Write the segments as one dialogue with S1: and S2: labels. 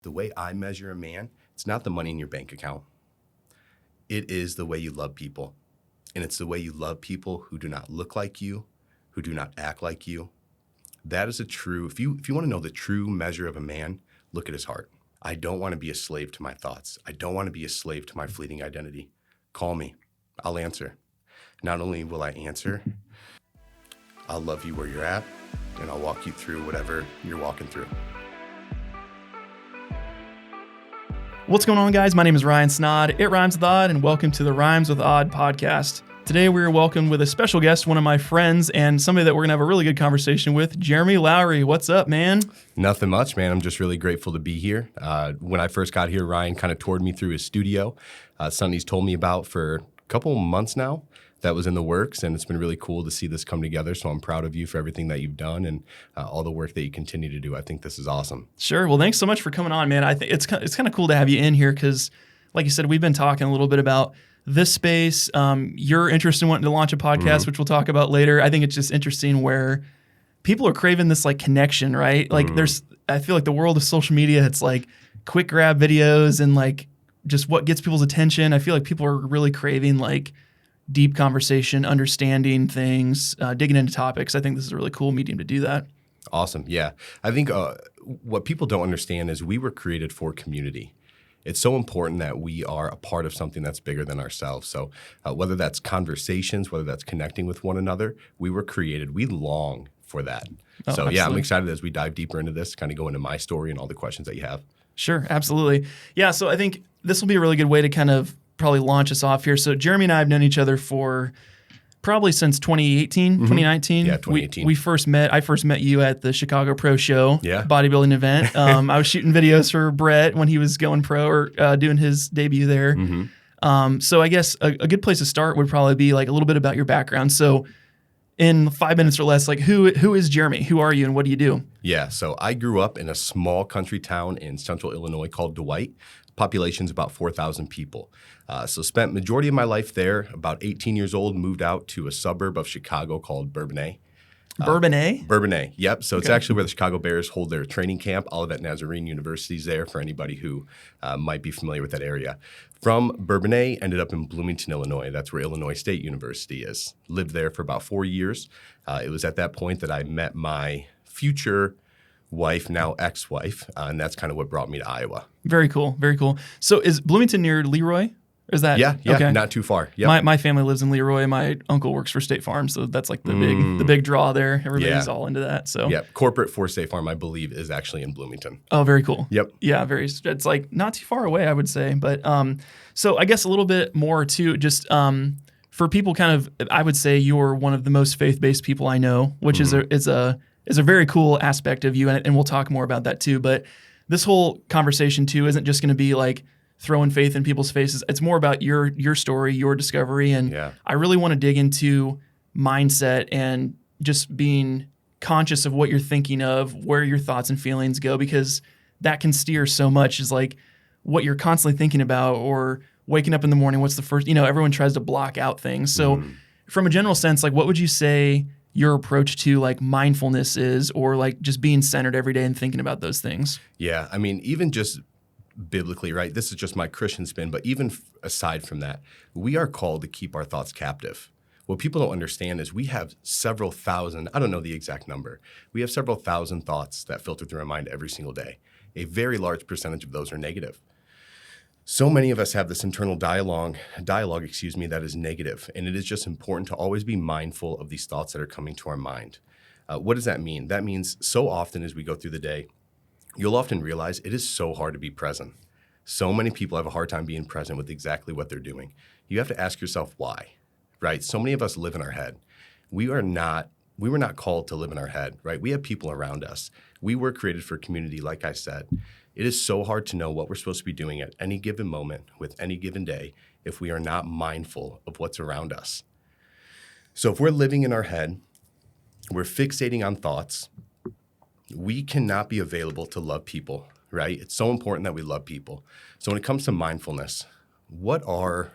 S1: The way I measure a man, it's not the money in your bank account. It is the way you love people. And it's the way you love people who do not look like you, who do not act like you. That is a true, if you want to know the true measure of a man, look at his heart. I don't want to be a slave to my thoughts. I don't want to be a slave to my fleeting identity. Call me. I'll answer. Not only will I answer, I'll love you where you're at, and I'll walk you through whatever you're walking through.
S2: What's going on, guys? My name is Ryan Snod. It rhymes with odd, and welcome to the Rhymes with Odd podcast. Today, we are welcomed with a special guest, one of my friends, and somebody that we're going to have a really good conversation with, Jeramey Lowry. What's up, man?
S1: Nothing much, man. I'm just really grateful to be here. When I first got here, Ryan kind of toured me through his studio. Something he's told me about for a couple months now that was in the works, and it's been really cool to see this come together. So I'm proud of you for everything that you've done and all the work that you continue to do. I think this is awesome.
S2: Sure. Well, thanks so much for coming on, man. I think it's kind of cool to have you in here because, like you said, we've been talking a little bit about this space. You're interested in wanting to launch a podcast, which we'll talk about later. I think it's just interesting where people are craving this like connection, right? Like I feel like the world of social media, it's like quick grab videos and like just what gets people's attention. I feel like people are really craving like deep conversation, understanding things, digging into topics. I think this is a really cool medium to do that.
S1: Awesome. Yeah. I think what people don't understand is we were created for community. It's so important that we are a part of something that's bigger than ourselves. So whether that's conversations, whether that's connecting with one another, we were created. We long for that. So
S2: absolutely.
S1: Yeah, I'm excited as we dive deeper into this, kind of go into my story and all the questions that you have.
S2: Sure. Absolutely. Yeah. So I think this will be a really good way to kind of probably launch us off here. So Jeramey and I have known each other for probably since 2018, 2019.
S1: Yeah, 2018.
S2: I first met you at the Chicago Pro Show, bodybuilding event. I was shooting videos for Brett when he was going pro or doing his debut there. So I guess a good place to start would probably be like a little bit about your background. So in 5 minutes or less, like who is Jeramey? Who are you and what do you do?
S1: Yeah, so I grew up in a small country town in central Illinois called Dwight. Population's about 4,000 people. So spent majority of my life there. About 18 years old, moved out to a suburb of Chicago called Bourbonnais.
S2: Bourbonnais?
S1: Bourbonnais, yep. So it's actually where the Chicago Bears hold their training camp. Olivet Nazarene University's there for anybody who might be familiar with that area. From Bourbonnais, ended up in Bloomington, Illinois. That's where Illinois State University is. Lived there for about 4 years. It was at that point that I met my future wife, now ex-wife, and that's kind of what brought me to Iowa.
S2: Very cool, very cool. So is Bloomington near Leroy? Is that
S1: yeah,
S2: okay?
S1: Not too far. Yep.
S2: My family lives in Leroy. My uncle works for State Farm, so that's like the big draw there. Everybody's all into that. So
S1: yeah, corporate for State Farm, I believe, is actually in Bloomington.
S2: Oh, very cool.
S1: Yep.
S2: Yeah, it's like not too far away, I would say. But so I guess a little bit more too, just for people kind of, I would say you're one of the most faith-based people I know, which is a very cool aspect of you, and we'll talk more about that too. But this whole conversation too isn't just going to be like throwing faith in people's faces. It's more about your story, your discovery, and I really want to dig into mindset and just being conscious of what you're thinking of, where your thoughts and feelings go, because that can steer so much. Is like what you're constantly thinking about, or waking up in the morning. What's the first? Everyone tries to block out things. So, from a general sense, like what would you say your approach to like mindfulness is, or like just being centered every day and thinking about those things?
S1: Yeah, I mean, even just biblically, right? This is just my Christian spin, but even aside from that, we are called to keep our thoughts captive. What people don't understand is we have several thousand, I don't know the exact number, we have several thousand thoughts that filter through our mind every single day. A very large percentage of those are negative. So many of us have this internal dialogue, that is negative, and it is just important to always be mindful of these thoughts that are coming to our mind. What does that mean? That means so often as we go through the day, you'll often realize it is so hard to be present. So many people have a hard time being present with exactly what they're doing. You have to ask yourself why, right? So many of us live in our head. We were not called to live in our head, right? We have people around us. We were created for community, like I said. It is so hard to know what we're supposed to be doing at any given moment with any given day if we are not mindful of what's around us. So if we're living in our head, we're fixating on thoughts, we cannot be available to love people, right? It's so important that we love people. So when it comes to mindfulness, what are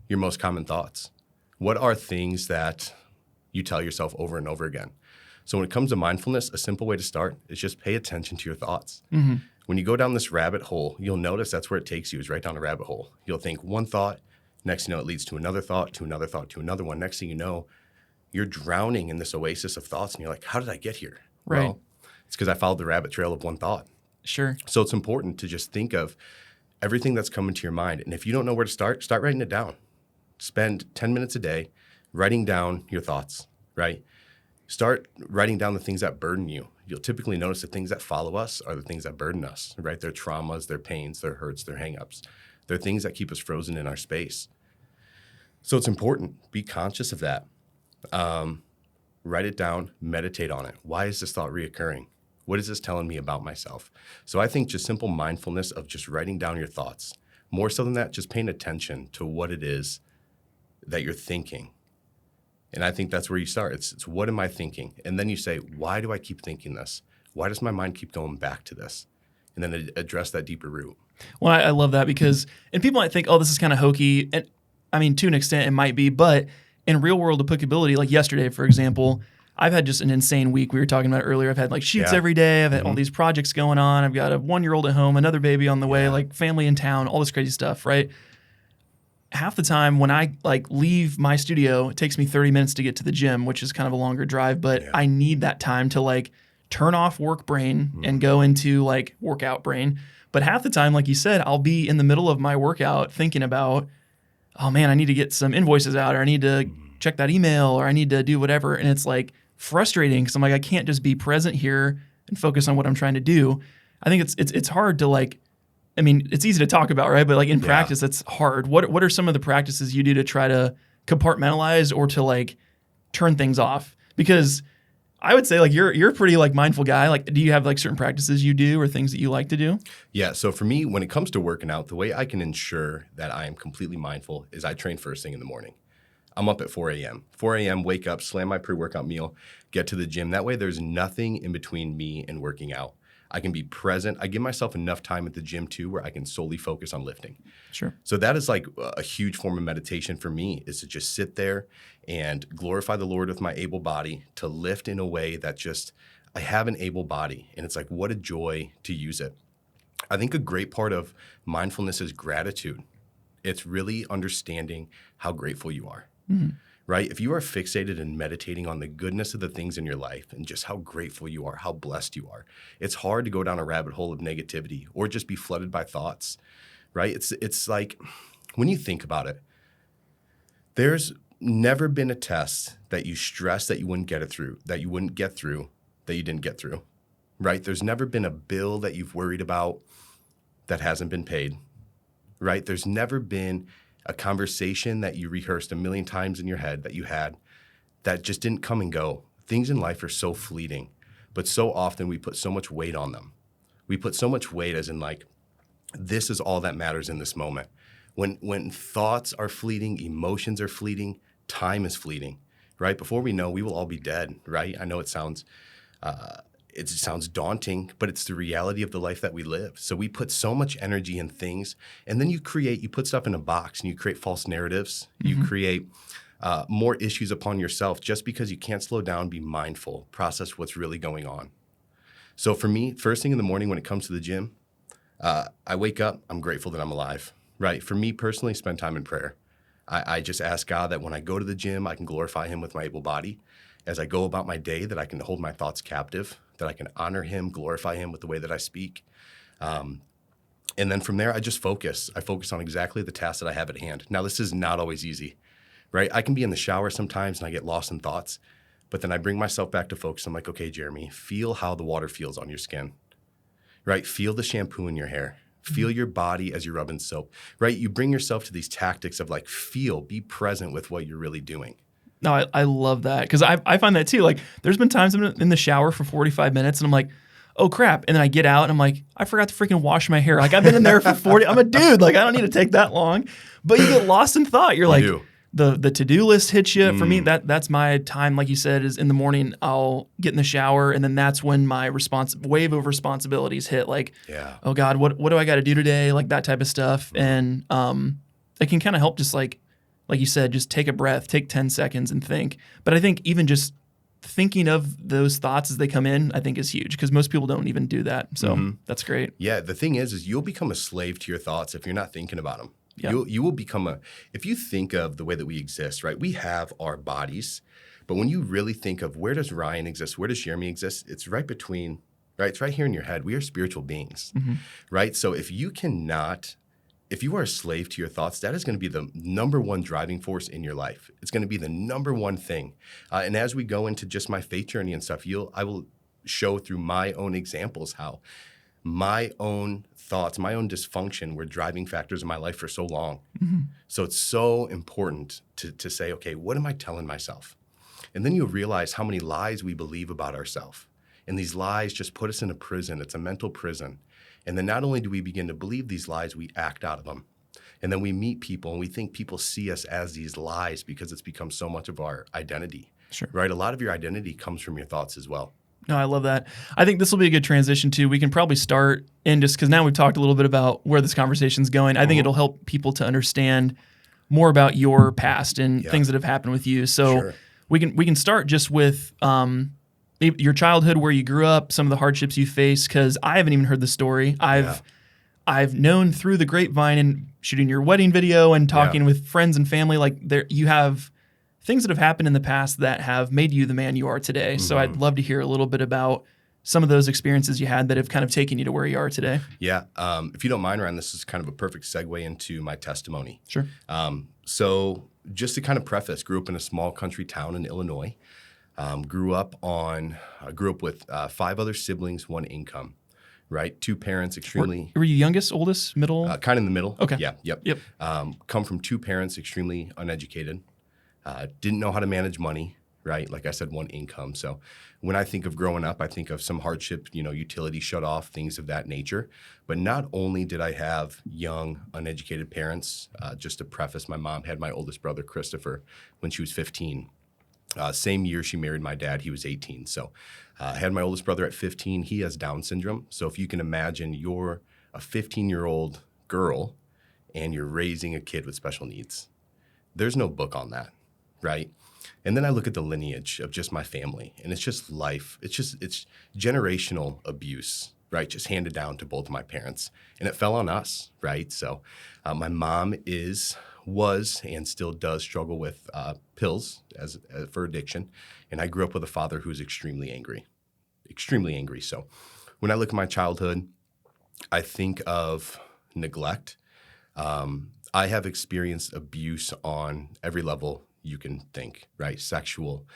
S1: your most common thoughts? What are things that you tell yourself over and over again? So when it comes to mindfulness, a simple way to start is just pay attention to your thoughts. When you go down this rabbit hole, you'll notice that's where it takes you, is right down a rabbit hole. You'll think one thought, next thing you know, it leads to another thought, to another thought, to another one. Next thing you know, you're drowning in this oasis of thoughts, and you're like, how did I get here?
S2: Right.
S1: Well, it's because I followed the rabbit trail of one thought.
S2: Sure.
S1: So it's important to just think of everything that's coming to your mind. And if you don't know where to start writing it down. Spend 10 minutes a day writing down your thoughts, right? Start writing down the things that burden you. You'll typically notice the things that follow us are the things that burden us, right? Their traumas, their pains, their hurts, their hangups. They're things that keep us frozen in our space. So it's important. Be conscious of that. Write it down, meditate on it. Why is this thought reoccurring? What is this telling me about myself? So I think just simple mindfulness of just writing down your thoughts. More so than that, just paying attention to what it is that you're thinking. And I think that's where you start. It's what am I thinking? And then you say, why do I keep thinking this? Why does my mind keep going back to this? And then address that deeper root.
S2: Well, I love that because, and people might think, oh, this is kind of hokey. And I mean, to an extent it might be, but in real world applicability, like yesterday, for example, I've had just an insane week. We were talking about it earlier. I've had like shoots every day. I've had all these projects going on. I've got a 1-year-old at home, another baby on the way, like family in town, all this crazy stuff, right? Half the time when I like leave my studio, it takes me 30 minutes to get to the gym, which is kind of a longer drive, but I need that time to like turn off work brain and go into like workout brain. But half the time, like you said, I'll be in the middle of my workout thinking about, oh man, I need to get some invoices out, or I need to check that email, or I need to do whatever. And it's like frustrating because I'm like, I can't just be present here and focus on what I'm trying to do. I think it's hard to like, I mean, it's easy to talk about, right? But like in practice, it's hard. What are some of the practices you do to try to compartmentalize or to like turn things off? Because I would say like you're a pretty like mindful guy. Like, do you have like certain practices you do or things that you like to do?
S1: Yeah. So for me, when it comes to working out, the way I can ensure that I am completely mindful is I train first thing in the morning. I'm up at 4 a.m. 4 a.m., wake up, slam my pre-workout meal, get to the gym. That way there's nothing in between me and working out. I can be present. I give myself enough time at the gym too where I can solely focus on lifting.
S2: Sure.
S1: So that is like a huge form of meditation for me, is to just sit there and glorify the Lord with my able body, to lift in a way that just, I have an able body. And it's like, what a joy to use it. I think a great part of mindfulness is gratitude. It's really understanding how grateful you are. Right? If you are fixated and meditating on the goodness of the things in your life and just how grateful you are, how blessed you are, it's hard to go down a rabbit hole of negativity or just be flooded by thoughts, right? It's like, when you think about it, there's never been a test that you stressed that you wouldn't get through, that you didn't get through, right? There's never been a bill that you've worried about that hasn't been paid, right? There's never been a conversation that you rehearsed a million times in your head that you had that just didn't come and go. Things in life are so fleeting, but so often we put so much weight on them. We put so much weight as in like, this is all that matters in this moment. When thoughts are fleeting, emotions are fleeting, time is fleeting, right? Before we know, we will all be dead, right? I know it sounds daunting, but it's the reality of the life that we live. So we put so much energy in things, and then you put stuff in a box and you create false narratives. You create more issues upon yourself just because you can't slow down, be mindful, process what's really going on. So for me, first thing in the morning when it comes to the gym, I wake up, I'm grateful that I'm alive, right? For me personally, spend time in prayer. I just ask God that when I go to the gym, I can glorify him with my able body. As I go about my day, that I can hold my thoughts captive, that I can honor him, glorify him with the way that I speak. And then from there, I just focus. I focus on exactly the task that I have at hand. Now, this is not always easy, right? I can be in the shower sometimes and I get lost in thoughts, but then I bring myself back to focus. I'm like, okay, Jeramey, feel how the water feels on your skin, right? Feel the shampoo in your hair. Feel your body as you're rubbing soap, right? You bring yourself to these tactics of like, be present with what you're really doing.
S2: No, I love that because I find that too. Like, there's been times I'm in the shower for 45 minutes and I'm like, oh crap. And then I get out and I'm like, I forgot to freaking wash my hair. Like, I've been in there for 40. I'm a dude. Like, I don't need to take that long. But you get lost in thought. You're like, the to-do list hits you. For me, that's my time. Like you said, is in the morning. I'll get in the shower and then that's when my wave of responsibilities hit. Like, oh God, what do I got to do today? Like that type of stuff. And it can kind of help just like you said, just take a breath, take 10 seconds and think. But I think even just thinking of those thoughts as they come in, I think is huge because most people don't even do that. So that's great.
S1: Yeah, the thing is you'll become a slave to your thoughts if you're not thinking about them.
S2: Yeah.
S1: You will become if you think of the way that we exist, right? We have our bodies, but when you really think of where does Ryan exist, where does Jeramey exist, it's right between, right? It's right here in your head. We are spiritual beings, right? So if you are a slave to your thoughts, that is going to be the number one driving force in your life. It's going to be the number one thing. And as we go into just my faith journey and stuff, I will show through my own examples how my own thoughts, my own dysfunction were driving factors in my life for so long. So it's so important to say, okay, what am I telling myself? And then you'll realize how many lies we believe about ourselves. And these lies just put us in a prison. It's a mental prison. And then not only do we begin to believe these lies, we act out of them. And then we meet people and we think people see us as these lies because it's become so much of our identity.
S2: Sure.
S1: Right? A lot of your identity comes from your thoughts as well.
S2: No, I love that. I think this will be a good transition too. We can probably start in just because now we've talked a little bit about where this conversation's going. I think it'll help people to understand more about your past and things that have happened with you. So we can start just with your childhood, where you grew up, some of the hardships you faced, because I haven't even heard the story. I've known through the grapevine and shooting your wedding video and talking with friends and family, like you have things that have happened in the past that have made you the man you are today. So I'd love to hear a little bit about some of those experiences you had that have kind of taken you to where you are today.
S1: Yeah. If you don't mind, Ryan, this is kind of a perfect segue into my testimony.
S2: Sure.
S1: So just to kind of preface, grew up in a small country town in Illinois. Grew up with 5 other siblings, 1 income, right? 2 parents, extremely.
S2: Were you youngest, oldest, middle?
S1: Kind of in the middle.
S2: Okay.
S1: Yeah. Yep. Come from 2 parents, extremely uneducated. Didn't know how to manage money, right? Like I said, 1 income. So when I think of growing up, I think of some hardship, utility shut off, things of that nature. But not only did I have young, uneducated parents, just to preface, my mom had my oldest brother, Christopher, when she was 15. Same year she married my dad, he was 18. So I had my oldest brother at 15. He has Down syndrome. So if you can imagine, you're a 15-year-old girl and you're raising a kid with special needs. There's no book on that, right? And then I look at the lineage of just my family, and it's just life. It's generational abuse, right? Just handed down to both of my parents. And it fell on us, right? So my mom was and still does struggle with pills for addiction. And I grew up with a father who's extremely angry. So when I look at my childhood, I think of neglect. I have experienced abuse on every level you can think, right? Sexual,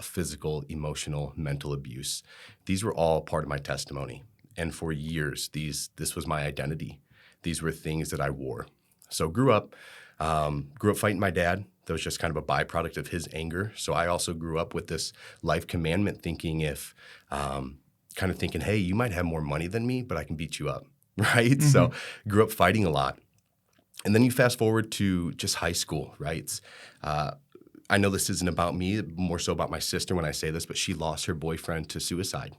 S1: physical, emotional, mental abuse. These were all part of my testimony. And for years, this was my identity. These were things that I wore. So grew up fighting my dad. That was just kind of a byproduct of his anger. So I also grew up with this life commandment thinking hey, you might have more money than me, but I can beat you up, right? So grew up fighting a lot. And then you fast forward to just high school, right? I know this isn't about me, more so about my sister when I say this, but she lost her boyfriend to suicide,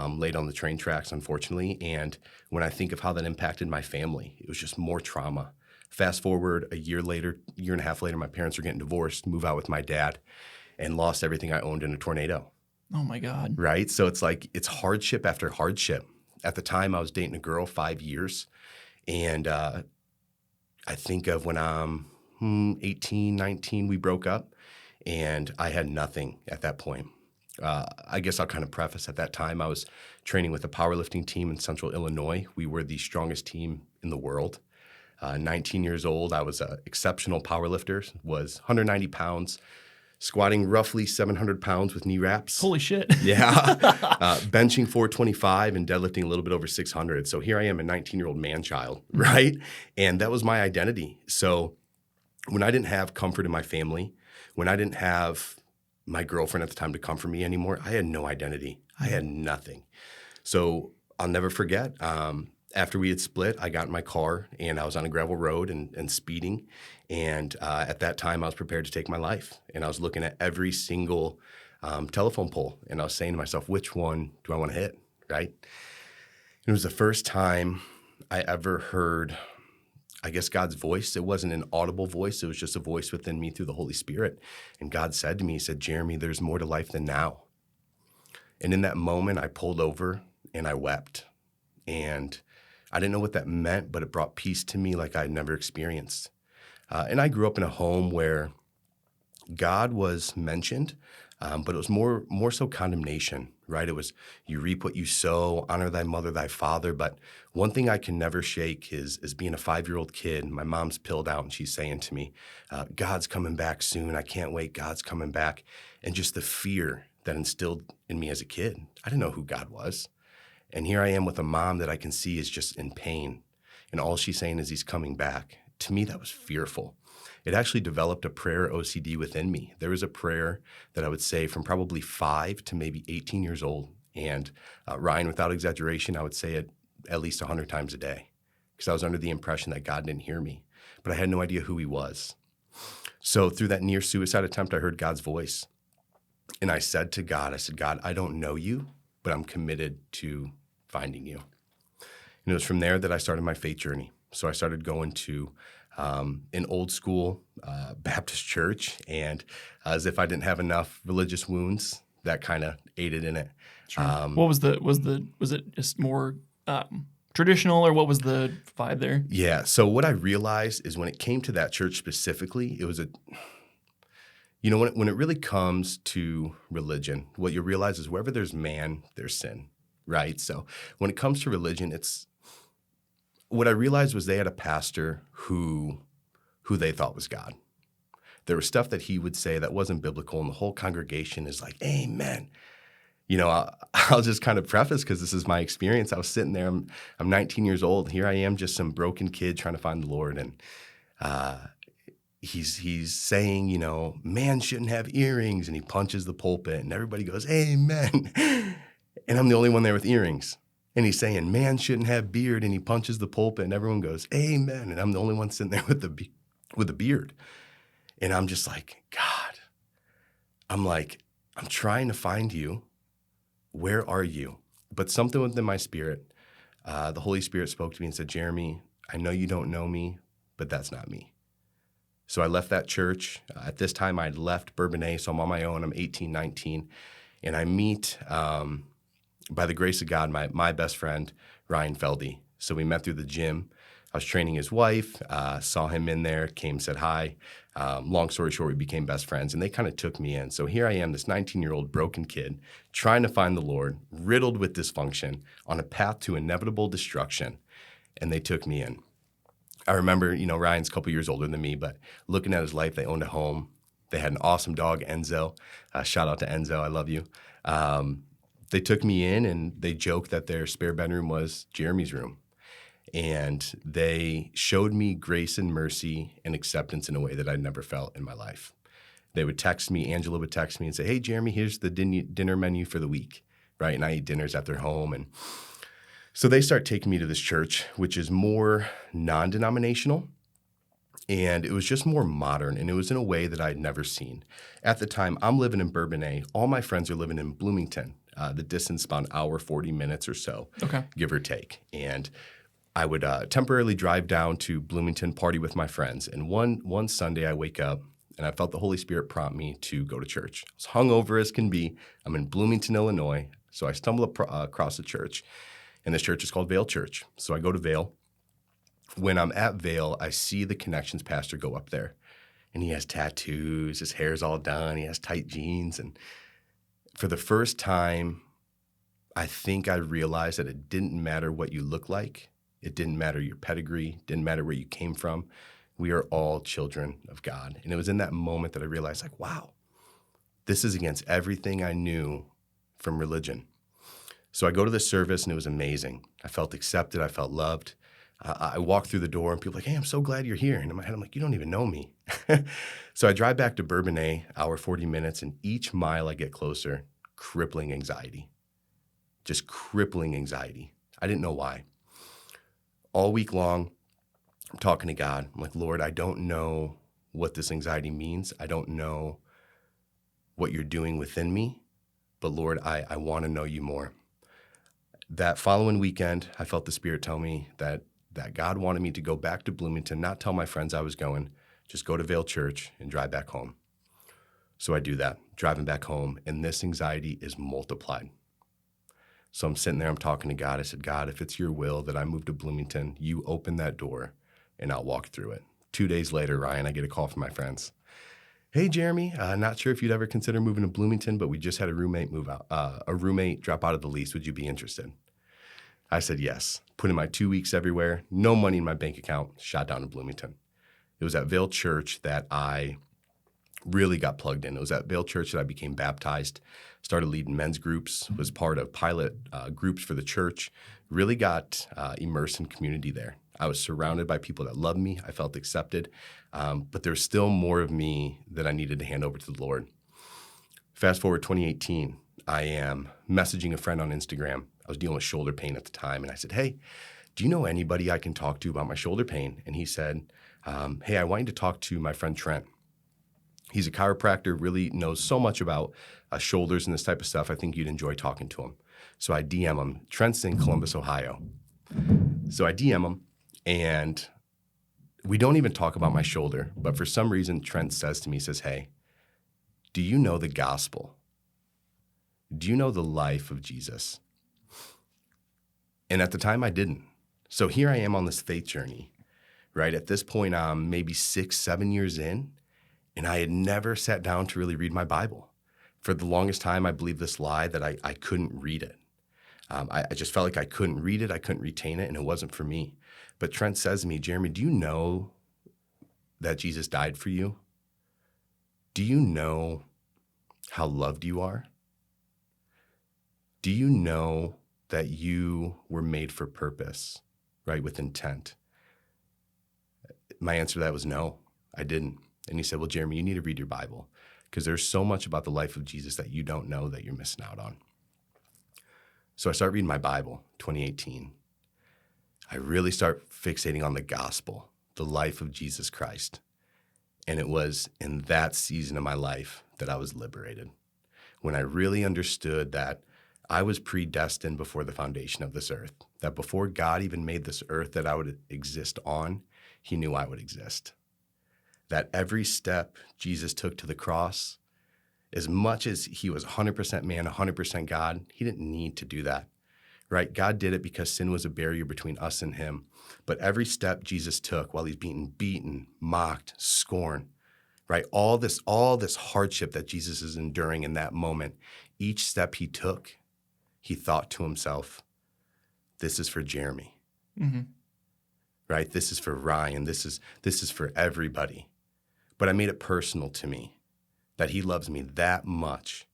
S1: laid on the train tracks, unfortunately. And when I think of how that impacted my family, it was just more trauma. Fast forward a year and a half later, my parents are getting divorced, move out with my dad, and lost everything I owned in a tornado.
S2: Oh, my God.
S1: Right? So it's hardship after hardship. At the time, I was dating a girl 5 years, and I think of when I'm 18, 19, we broke up, and I had nothing at that point. I guess I'll kind of preface, at that time, I was training with a powerlifting team in Central Illinois. We were the strongest team in the world. 19 years old, I was an exceptional powerlifter, was 190 pounds, squatting roughly 700 pounds with knee wraps.
S2: Holy shit.
S1: Yeah. Benching 425 and deadlifting a little bit over 600. So here I am, a 19-year-old man-child, right? And that was my identity. So when I didn't have comfort in my family, when I didn't have my girlfriend at the time to comfort me anymore, I had no identity. I had nothing. So I'll never forget, after we had split, I got in my car and I was on a gravel road and speeding. And at that time, I was prepared to take my life. And I was looking at every single telephone pole. And I was saying to myself, which one do I want to hit, right? It was the first time I ever heard I guess, God's voice. It wasn't an audible voice. It was just a voice within me through the Holy Spirit. And God said to me, he said, Jeramey, there's more to life than now. And in that moment, I pulled over and I wept. And I didn't know what that meant, but it brought peace to me like I had never experienced. And I grew up in a home where God was mentioned, but it was more so condemnation, right? It was you reap what you sow, honor thy mother, thy father. But one thing I can never shake is being a 5-year-old kid. My mom's pilled out and she's saying to me, God's coming back soon. I can't wait. God's coming back. And just the fear that instilled in me as a kid. I didn't know who God was. And here I am with a mom that I can see is just in pain. And all she's saying is he's coming back. To me, that was fearful. It actually developed a prayer OCD within me. There was a prayer that I would say from probably 5 to maybe 18 years old. And Ryan, without exaggeration, I would say it at least 100 times a day because I was under the impression that God didn't hear me, but I had no idea who he was. So through that near suicide attempt, I heard God's voice. And I said to God, God, I don't know you, but I'm committed to finding you. And it was from there that I started my faith journey. So I started going to an old school Baptist church, and as if I didn't have enough religious wounds, that kind of aided in it.
S2: Sure. What was it just more traditional, or what was the vibe there?
S1: Yeah. So what I realized is when it came to that church specifically, it was when it really comes to religion, what you realize is wherever there's man, there's sin, right? So when it comes to religion, what I realized was they had a pastor who they thought was God. There was stuff that he would say that wasn't biblical, and the whole congregation is like, amen. I'll just kind of preface because this is my experience. I was sitting there, I'm 19 years old. Here I am, just some broken kid trying to find the Lord. And he's saying, man shouldn't have earrings. And he punches the pulpit and everybody goes, amen. And I'm the only one there with earrings. And he's saying, man shouldn't have beard. And he punches the pulpit and everyone goes, amen. And I'm the only one sitting there with a beard. And I'm just like, God, I'm trying to find you. Where are you? But something within my spirit, the Holy Spirit spoke to me and said, Jeramey, I know you don't know me, but that's not me. So I left that church. At this time, I'd left Bourbonnais, so I'm on my own. I'm 18, 19. And I meet, by the grace of God, my best friend, Ryan Feldy. So we met through the gym. I was training his wife, saw him in there, came, said hi. Long story short, we became best friends, and they kind of took me in. So here I am, this 19-year-old broken kid, trying to find the Lord, riddled with dysfunction, on a path to inevitable destruction, and they took me in. I remember, Ryan's a couple years older than me, but looking at his life, they owned a home. They had an awesome dog, Enzo. Shout out to Enzo, I love you. They took me in, and they joked that their spare bedroom was Jeramey's room. And they showed me grace and mercy and acceptance in a way that I'd never felt in my life. They would text me, Angela would text me and say, hey, Jeramey, here's the dinner menu for the week, right? And I eat dinners at their home. And so they start taking me to this church, which is more non-denominational. And it was just more modern, and it was in a way that I'd never seen. At the time, I'm living in Bourbonnais. All my friends are living in Bloomington, the distance about an hour, 40 minutes or so, give or take. And I would temporarily drive down to Bloomington, party with my friends. And one Sunday I wake up and I felt the Holy Spirit prompt me to go to church. I was hungover as can be. I'm in Bloomington, Illinois. So I stumble across the church, and this church is called Vale Church. So I go to Vale. When I'm at Vale, I see the Connections pastor go up there, and he has tattoos. His hair's all done. He has tight jeans. And for the first time, I think I realized that it didn't matter what you look like. It didn't matter your pedigree, didn't matter where you came from. We are all children of God. And it was in that moment that I realized, wow, this is against everything I knew from religion. So I go to this service, and it was amazing. I felt accepted. I felt loved. I walked through the door, and people were like, hey, I'm so glad you're here. And in my head, I'm like, you don't even know me. So I drive back to Bourbonnais, hour, 40 minutes, and each mile I get closer, crippling anxiety. Just crippling anxiety. I didn't know why. All week long, I'm talking to God. I'm like, Lord, I don't know what this anxiety means. I don't know what you're doing within me. But Lord, I want to know you more. That following weekend, I felt the Spirit tell me that that God wanted me to go back to Bloomington, not tell my friends I was going, just go to Vale Church and drive back home. So I do that, driving back home, and this anxiety is multiplied. So I'm sitting there, I'm talking to God. I said, God, if it's your will that I move to Bloomington, you open that door and I'll walk through it. 2 days later, Ryan, I get a call from my friends. Hey, Jeramey, not sure if you'd ever consider moving to Bloomington, but we just had a roommate drop out of the lease. Would you be interested? I said yes. Put in my 2 weeks everywhere, no money in my bank account, shot down to Bloomington. It was at Vale Church that I really got plugged in. It was at Vale Church that I became baptized, started leading men's groups, was part of pilot groups for the church, really got immersed in community there. I was surrounded by people that loved me. I felt accepted, but there's still more of me that I needed to hand over to the Lord. Fast forward 2018, I am messaging a friend on Instagram. I was dealing with shoulder pain at the time, and I said, hey, do you know anybody I can talk to about my shoulder pain? And he said, hey, I want you to talk to my friend Trent. He's a chiropractor, really knows so much about shoulders and this type of stuff. I think you'd enjoy talking to him. So I DM him. Trent's in Columbus, Ohio. So I DM him, and we don't even talk about my shoulder. But for some reason, Trent says to me, he says, hey, do you know the gospel? Do you know the life of Jesus? And at the time, I didn't. So here I am on this faith journey, right? At this point, I'm maybe 6, 7 years in. And I had never sat down to really read my Bible. For the longest time, I believed this lie that I couldn't read it. I just felt like I couldn't read it, I couldn't retain it, and it wasn't for me. But Trent says to me, Jeramey, do you know that Jesus died for you? Do you know how loved you are? Do you know that you were made for purpose, right, with intent? My answer to that was no, I didn't. And he said, well, Jeramey, you need to read your Bible because there's so much about the life of Jesus that you don't know that you're missing out on. So I start reading my Bible, 2018. I really start fixating on the gospel, the life of Jesus Christ. And it was in that season of my life that I was liberated, when I really understood that I was predestined before the foundation of this earth, that before God even made this earth that I would exist on, he knew I would exist. That every step Jesus took to the cross, as much as he was 100% man, 100% God, he didn't need to do that, right? God did it because sin was a barrier between us and him. But every step Jesus took while he's being beaten, mocked, scorned, right? All this hardship that Jesus is enduring in that moment, each step he took, he thought to himself, this is for Jeramey, right? This is for Ryan. This is for everybody. But I made it personal to me that he loves me that much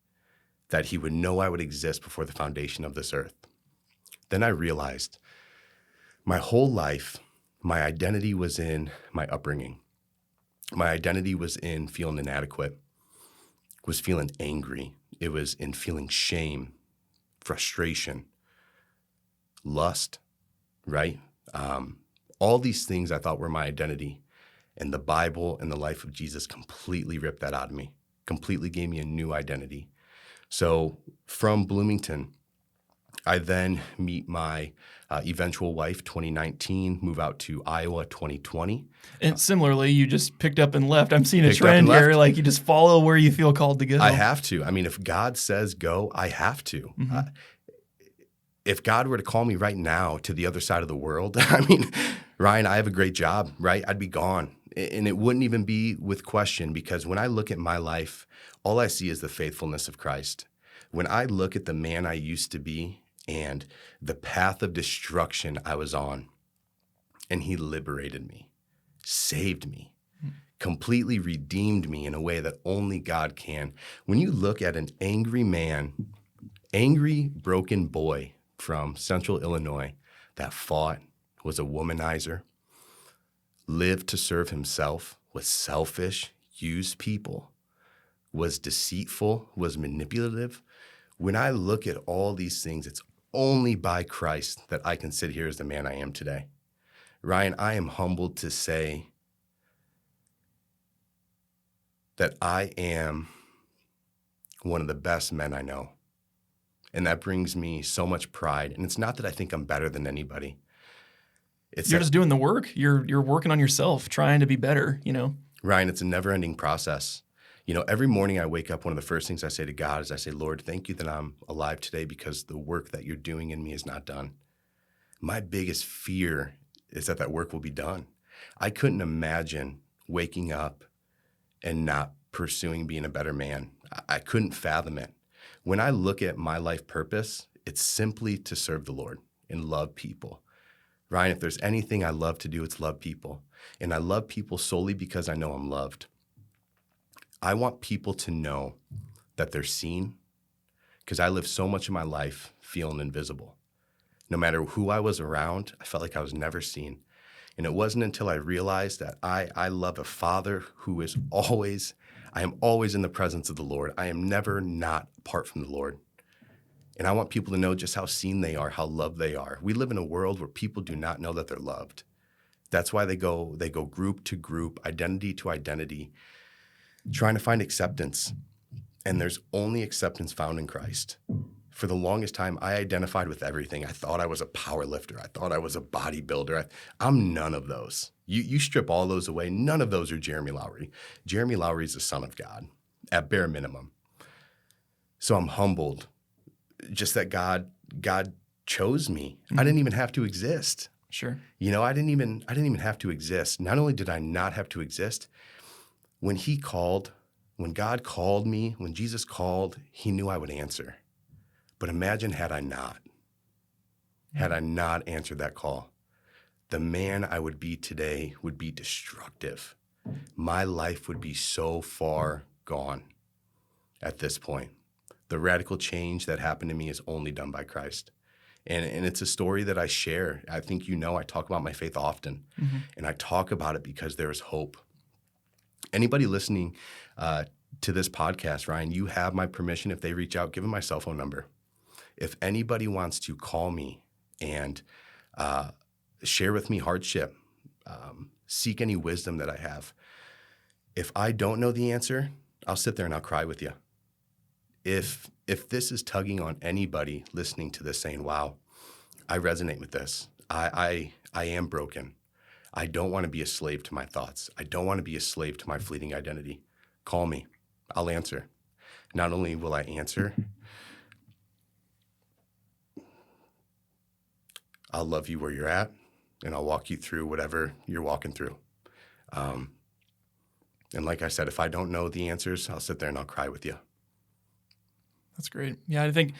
S1: that he would know I would exist before the foundation of this earth. Then I realized my whole life, my identity was in my upbringing. My identity was in feeling inadequate, was feeling angry. It was in feeling shame, frustration, lust, right? All these things I thought were my identity. And the Bible and the life of Jesus completely ripped that out of me, completely gave me a new identity. So from Bloomington, I then meet my eventual wife, 2019, move out to Iowa, 2020.
S2: And similarly, you just picked up and left. I'm seeing a trend here, like you just follow where you feel called to go.
S1: I have to. I mean, if God says go, I have to. If God were to call me right now to the other side of the world, I mean, Ryan, I have a great job, right? I'd be gone. And it wouldn't even be with question, because when I look at my life, all I see is the faithfulness of Christ. When I look at the man I used to be and the path of destruction I was on, and he liberated me, saved me, completely redeemed me in a way that only God can. When you look at an angry man, angry, broken boy from Central Illinois that fought, was a womanizer, lived to serve himself, was selfish, used people, was deceitful, was manipulative. When I look at all these things, it's only by Christ that I can sit here as the man I am today. Ryan, I am humbled to say that I am one of the best men I know. And that brings me so much pride. And it's not that I think I'm better than anybody.
S2: You're just doing the work. You're working on yourself, trying to be better,
S1: Ryan, it's a never-ending process. Every morning I wake up, one of the first things I say to God is I say, Lord, thank you that I'm alive today because the work that you're doing in me is not done. My biggest fear is that work will be done. I couldn't imagine waking up and not pursuing being a better man. I couldn't fathom it. When I look at my life purpose, it's simply to serve the Lord and love people. Ryan, if there's anything I love to do, it's love people. And I love people solely because I know I'm loved. I want people to know that they're seen because I lived so much of my life feeling invisible. No matter who I was around, I felt like I was never seen. And it wasn't until I realized that I love a Father who is I am always in the presence of the Lord. I am never not apart from the Lord. And I want people to know just how seen they are, how loved they are. We live in a world where people do not know that they're loved. That's why they go group to group, identity to identity, trying to find acceptance. And there's only acceptance found in Christ. For the longest time, I identified with everything. I thought I was a power lifter. I thought I was a bodybuilder. I'm none of those. You strip all those away, none of those are Jeramey Lowry. Jeramey Lowry is the son of God, at bare minimum. So I'm humbled just that God chose me. Mm-hmm. I didn't even have to exist.
S2: Sure.
S1: I didn't even have to exist. Not only did I not have to exist, when God called me, when Jesus called, he knew I would answer. But imagine had I not answered that call, the man I would be today would be destructive. My life would be so far gone at this point. The radical change that happened to me is only done by Christ. And it's a story that I share. I think I talk about my faith often. Mm-hmm. And I talk about it because there is hope. Anybody listening to this podcast, Ryan, you have my permission. If they reach out, give them my cell phone number. If anybody wants to call me and share with me hardship, seek any wisdom that I have, if I don't know the answer, I'll sit there and I'll cry with you. If this is tugging on anybody listening to this saying, wow, I resonate with this. I am broken. I don't want to be a slave to my thoughts. I don't want to be a slave to my fleeting identity. Call me. I'll answer. Not only will I answer, I'll love you where you're at, and I'll walk you through whatever you're walking through. And like I said, if I don't know the answers, I'll sit there and I'll cry with you.
S2: That's great. Yeah, I think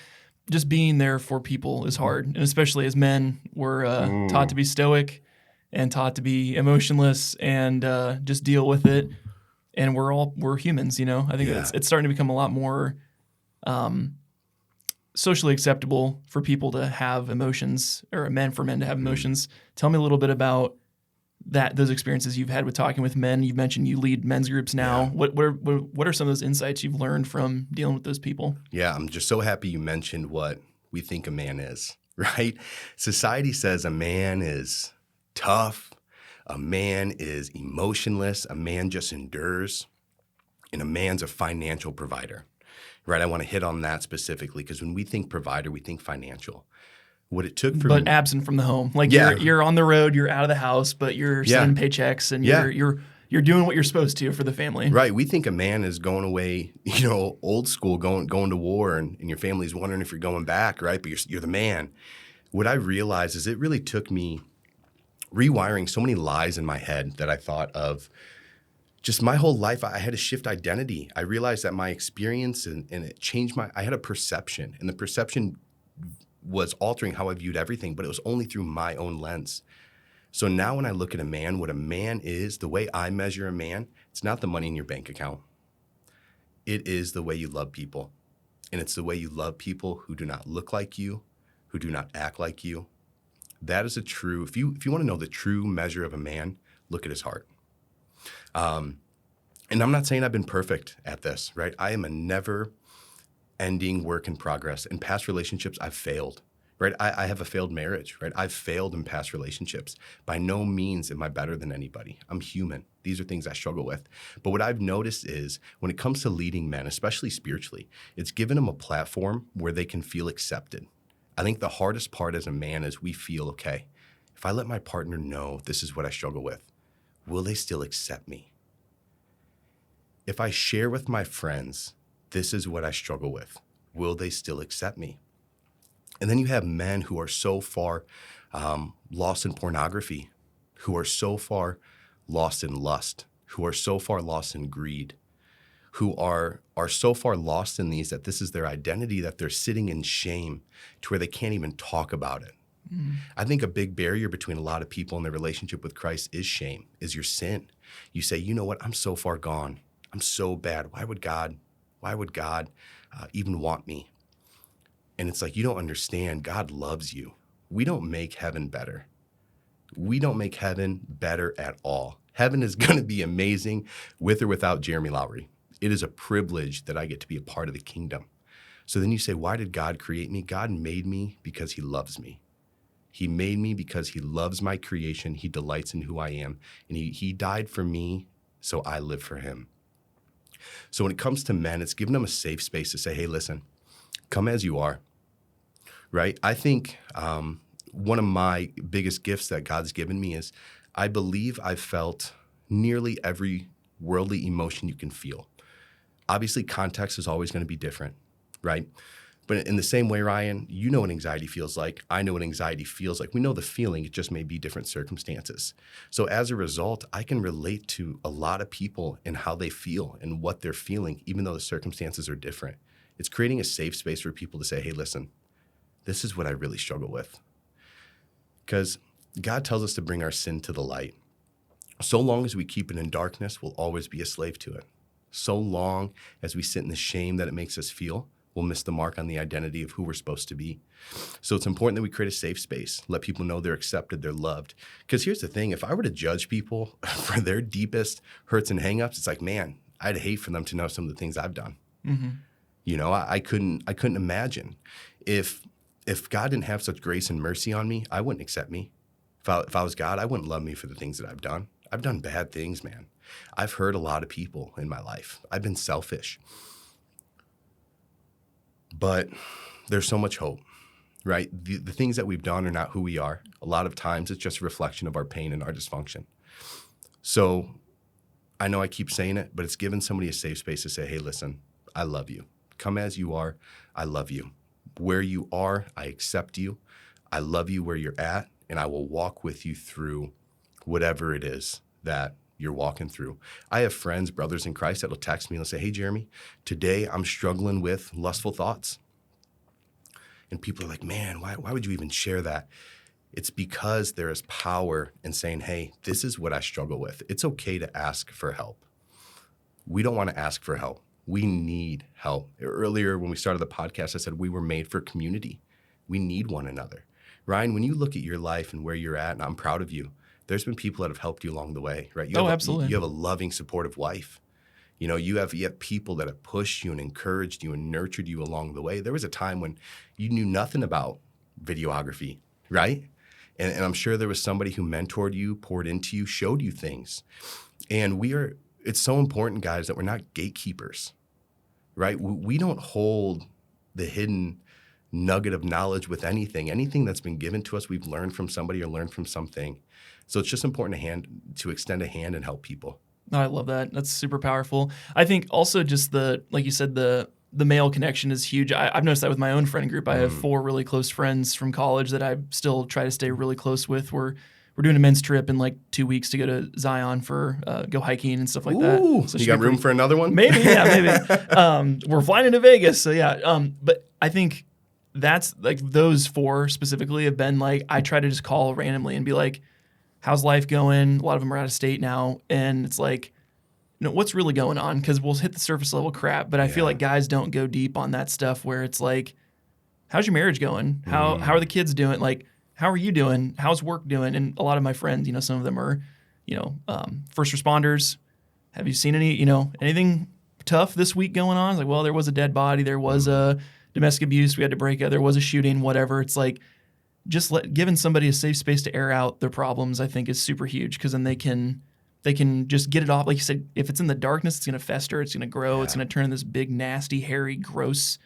S2: just being there for people is hard, and especially as men, we're taught to be stoic and taught to be emotionless and just deal with it. And we're humans, I think it's starting to become a lot more socially acceptable for people to have emotions, or for men to have emotions. Tell me a little bit about those experiences you've had with talking with men. You mentioned you lead men's groups now. Yeah. What are some of those insights you've learned from dealing with those people?
S1: Yeah, I'm just so happy you mentioned what we think a man is, right? Society says a man is tough, a man is emotionless, a man just endures, and a man's a financial provider, right? I want to hit on that specifically because when we think provider, we think financial. What it took for me,
S2: absent from the home, like you're on the road, you're out of the house, but you're sending paychecks and you're doing what you're supposed to for the family.
S1: Right. We think a man is going away, old school, going to war, and your family's wondering if you're going back, right? But you're the man. What I realized is it really took me rewiring so many lies in my head that I thought of. Just my whole life, I had to shift identity. I realized that my experience and it changed I had a perception, and the perception was altering how I viewed everything, but it was only through my own lens. So now when I look at a man, what a man is, the way I measure a man, it's not the money in your bank account. It is the way you love people. And it's the way you love people who do not look like you, who do not act like you. That is if you want to know the true measure of a man, look at his heart. And I'm not saying I've been perfect at this, right? I am a never-ending work in progress. In past relationships, I've failed, right? I have a failed marriage, right? I've failed in past relationships. By no means am I better than anybody. I'm human. These are things I struggle with. But what I've noticed is when it comes to leading men, especially spiritually, it's given them a platform where they can feel accepted. I think the hardest part as a man is we feel, okay, if I let my partner know this is what I struggle with, will they still accept me? If I share with my friends, this is what I struggle with, will they still accept me? And then you have men who are so far lost in pornography, who are so far lost in lust, who are so far lost in greed, who are so far lost in these that this is their identity, that they're sitting in shame to where they can't even talk about it. I think a big barrier between a lot of people in their relationship with Christ is shame, is your sin. You say, you know what, I'm so far gone. I'm so bad. Why would God even want me? And it's like, you don't understand. God loves you. We don't make heaven better. We don't make heaven better at all. Heaven is going to be amazing with or without Jeramey Lowry. It is a privilege that I get to be a part of the kingdom. So then you say, why did God create me? God made me because he loves me. He made me because he loves my creation. He delights in who I am. And he died for me, so I live for him. So when it comes to men, it's giving them a safe space to say, hey, listen, come as you are, right? I think one of my biggest gifts that God's given me is I believe I've felt nearly every worldly emotion you can feel. Obviously, context is always going to be different, right? But in the same way, Ryan, you know what anxiety feels like. I know what anxiety feels like. We know the feeling. It just may be different circumstances. So as a result, I can relate to a lot of people and how they feel and what they're feeling, even though the circumstances are different. It's creating a safe space for people to say, hey, listen, this is what I really struggle with. Because God tells us to bring our sin to the light. So long as we keep it in darkness, we'll always be a slave to it. So long as we sit in the shame that it makes us feel, we'll miss the mark on the identity of who we're supposed to be. So it's important that we create a safe space, let people know they're accepted, they're loved. Because here's the thing, if I were to judge people for their deepest hurts and hangups, it's like, man, I'd hate for them to know some of the things I've done. Mm-hmm. You know, I couldn't imagine. If God didn't have such grace and mercy on me, I wouldn't accept me. If I was God, I wouldn't love me for the things that I've done. I've done bad things, man. I've hurt a lot of people in my life. I've been selfish. But there's so much hope, right? The things that we've done are not who we are. A lot of times it's just a reflection of our pain and our dysfunction. So I know I keep saying it, but it's giving somebody a safe space to say, hey, listen, I love you. Come as you are. I love you. Where you are, I accept you. I love you where you're at, and I will walk with you through whatever it is that you're walking through. I have friends, brothers in Christ, that will text me and they'll say, hey, Jeramey, today I'm struggling with lustful thoughts. And people are like, man, why would you even share that? It's because there is power in saying, hey, this is what I struggle with. It's okay to ask for help. We don't want to ask for help. We need help. Earlier, when we started the podcast, I said we were made for community. We need one another. Ryan, when you look at your life and where you're at, and I'm proud of you, there's been people that have helped you along the way, right?
S2: Absolutely.
S1: You have a loving, supportive wife. You know, you have people that have pushed you and encouraged you and nurtured you along the way. There was a time when you knew nothing about videography, right? And I'm sure there was somebody who mentored you, poured into you, showed you things. And it's so important, guys, that we're not gatekeepers, right? We don't hold the hidden nugget of knowledge with anything. Anything that's been given to us, we've learned from somebody or learned from something. So it's just important to extend a hand and help people.
S2: Oh, I love that. That's super powerful. I think also just like you said, the male connection is huge. I've noticed that with my own friend group. I have 4 really close friends from college that I still try to stay really close with. We're doing a men's trip in like 2 weeks to go to Zion for go hiking and stuff like that.
S1: So you got room for another one?
S2: Maybe, yeah, maybe. We're flying into Vegas, so yeah. But I think that's like those 4 specifically have been like I try to just call randomly and be like, how's life going? A lot of them are out of state now. And it's like, you know, what's really going on? Because we'll hit the surface level crap, but I feel like guys don't go deep on that stuff where it's like, how's your marriage going? How are the kids doing? Like, how are you doing? How's work doing? And a lot of my friends, you know, some of them are, you know, first responders. Have you seen anything tough this week going on? It's like, well, there was a dead body. There was a domestic abuse. We had to break up. There was a shooting, whatever. It's like, just giving somebody a safe space to air out their problems, I think, is super huge because then they can just get it off. Like you said, if it's in the darkness, it's going to fester, it's going to grow, it's going to turn into this big, nasty, hairy, gross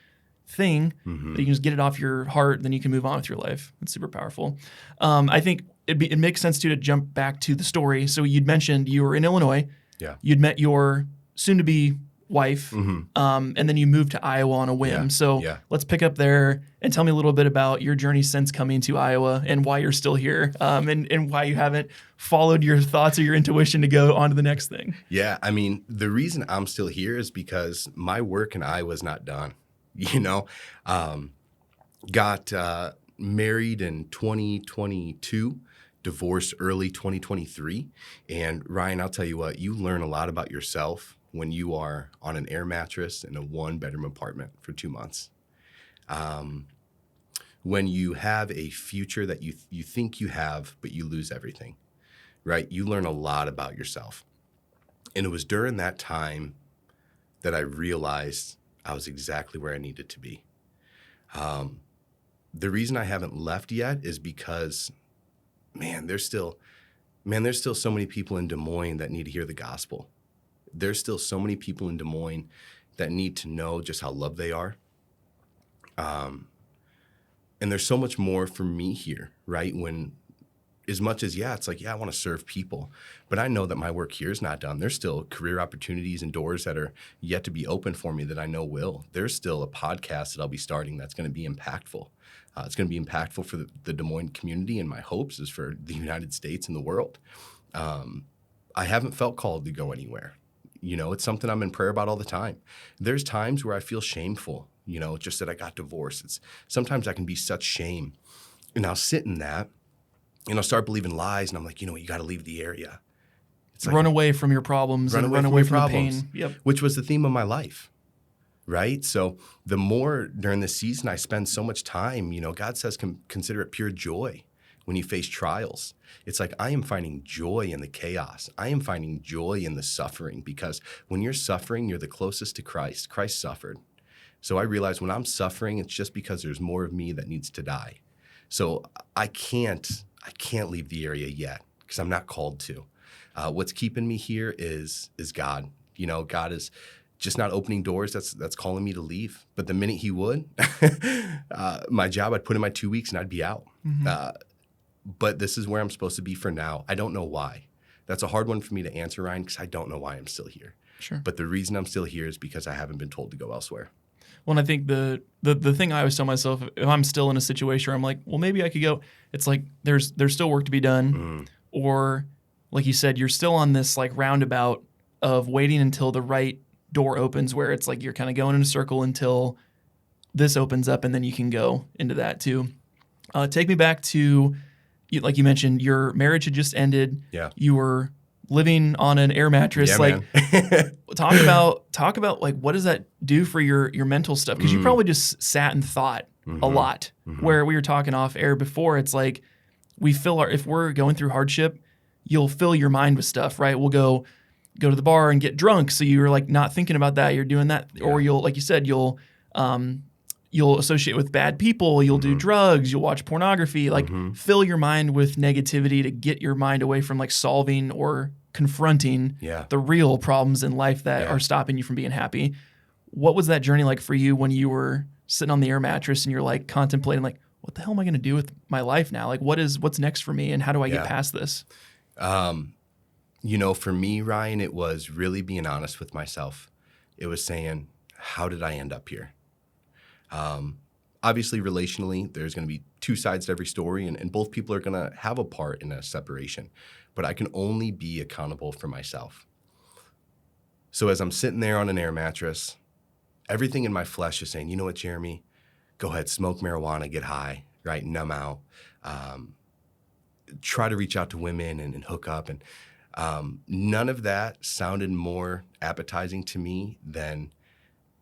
S2: thing that you can just get it off your heart, then you can move on with your life. It's super powerful. I think it makes sense too to jump back to the story. So you'd mentioned you were in Illinois.
S1: Yeah.
S2: You'd met your soon-to-be wife, and then you moved to Iowa on a whim.
S1: Yeah.
S2: So
S1: Yeah.
S2: let's pick up there and tell me a little bit about your journey since coming to Iowa and why you're still here, and why you haven't followed your thoughts or your intuition to go on to the next thing.
S1: Yeah, I mean, the reason I'm still here is because my work in Iowa is not done. Got married in 2022, divorced early 2023. And Ryan, I'll tell you what, you learn a lot about yourself when you are on an air mattress in a 1-bedroom apartment for 2 months. When you have a future that you think you have, but you lose everything, right? You learn a lot about yourself. And it was during that time that I realized I was exactly where I needed to be. The reason I haven't left yet is because, there's still so many people in Des Moines that need to hear the gospel. There's still so many people in Des Moines that need to know just how loved they are. And there's so much more for me here, right? As much as, it's like, I want to serve people, but I know that my work here is not done. There's still career opportunities and doors that are yet to be open for me that I know will. There's still a podcast that I'll be starting that's going to be impactful. It's going to be impactful for the Des Moines community, and my hopes is for the United States and the world. I haven't felt called to go anywhere. It's something I'm in prayer about all the time. There's times where I feel shameful, just that I got divorced. Sometimes I can be such shame, and I'll sit in that. I'll start believing lies, and I'm like, you got to leave the area. It's like,
S2: run away from your problems and run away from the pain. Yep.
S1: Which was the theme of my life, right? So the more during this season I spend so much time, God says consider it pure joy when you face trials. It's like I am finding joy in the chaos. I am finding joy in the suffering, because when you're suffering, you're the closest to Christ. Christ suffered. So I realize when I'm suffering, it's just because there's more of me that needs to die. So I can't leave the area yet because I'm not called to. What's keeping me here is God. God is just not opening doors that's calling me to leave. But the minute he would, my job, I'd put in my 2 weeks and I'd be out. But this is where I'm supposed to be for now. I don't know why. That's a hard one for me to answer, Ryan, because I don't know why I'm still here.
S2: Sure.
S1: But the reason I'm still here is because I haven't been told to go elsewhere.
S2: Well, and I think the thing I always tell myself, if I'm still in a situation where I'm like, well, maybe I could go, it's like there's still work to be done. Or like you said, you're still on this like roundabout of waiting until the right door opens, where it's like you're kind of going in a circle until this opens up, and then you can go into that too. Take me back to, like you mentioned, your marriage had just ended.
S1: Yeah.
S2: You were living on an air mattress. Talk about like, what does that do for your mental stuff? Because you probably just sat and thought a lot. Where we were talking off air before, it's like if we're going through hardship, you'll fill your mind with stuff, right? We'll go to the bar and get drunk, so you're like not thinking about that, you're doing that. Yeah. Or you'll, like you said, you'll associate with bad people, you'll do drugs, you'll watch pornography, like fill your mind with negativity to get your mind away from like solving or confronting the real problems in life that are stopping you from being happy. What was that journey like for you when you were sitting on the air mattress and you're like contemplating like, what the hell am I going to do with my life now? Like what's next for me, and how do I get past this?
S1: For me, Ryan, it was really being honest with myself. It was saying, how did I end up here? Obviously, relationally, there's going to be two sides to every story, and both people are going to have a part in a separation. But I can only be accountable for myself. So as I'm sitting there on an air mattress, everything in my flesh is saying, you know what, Jeramey? Go ahead, smoke marijuana, get high, right? Numb out. Try to reach out to women and hook up. And none of that sounded more appetizing to me than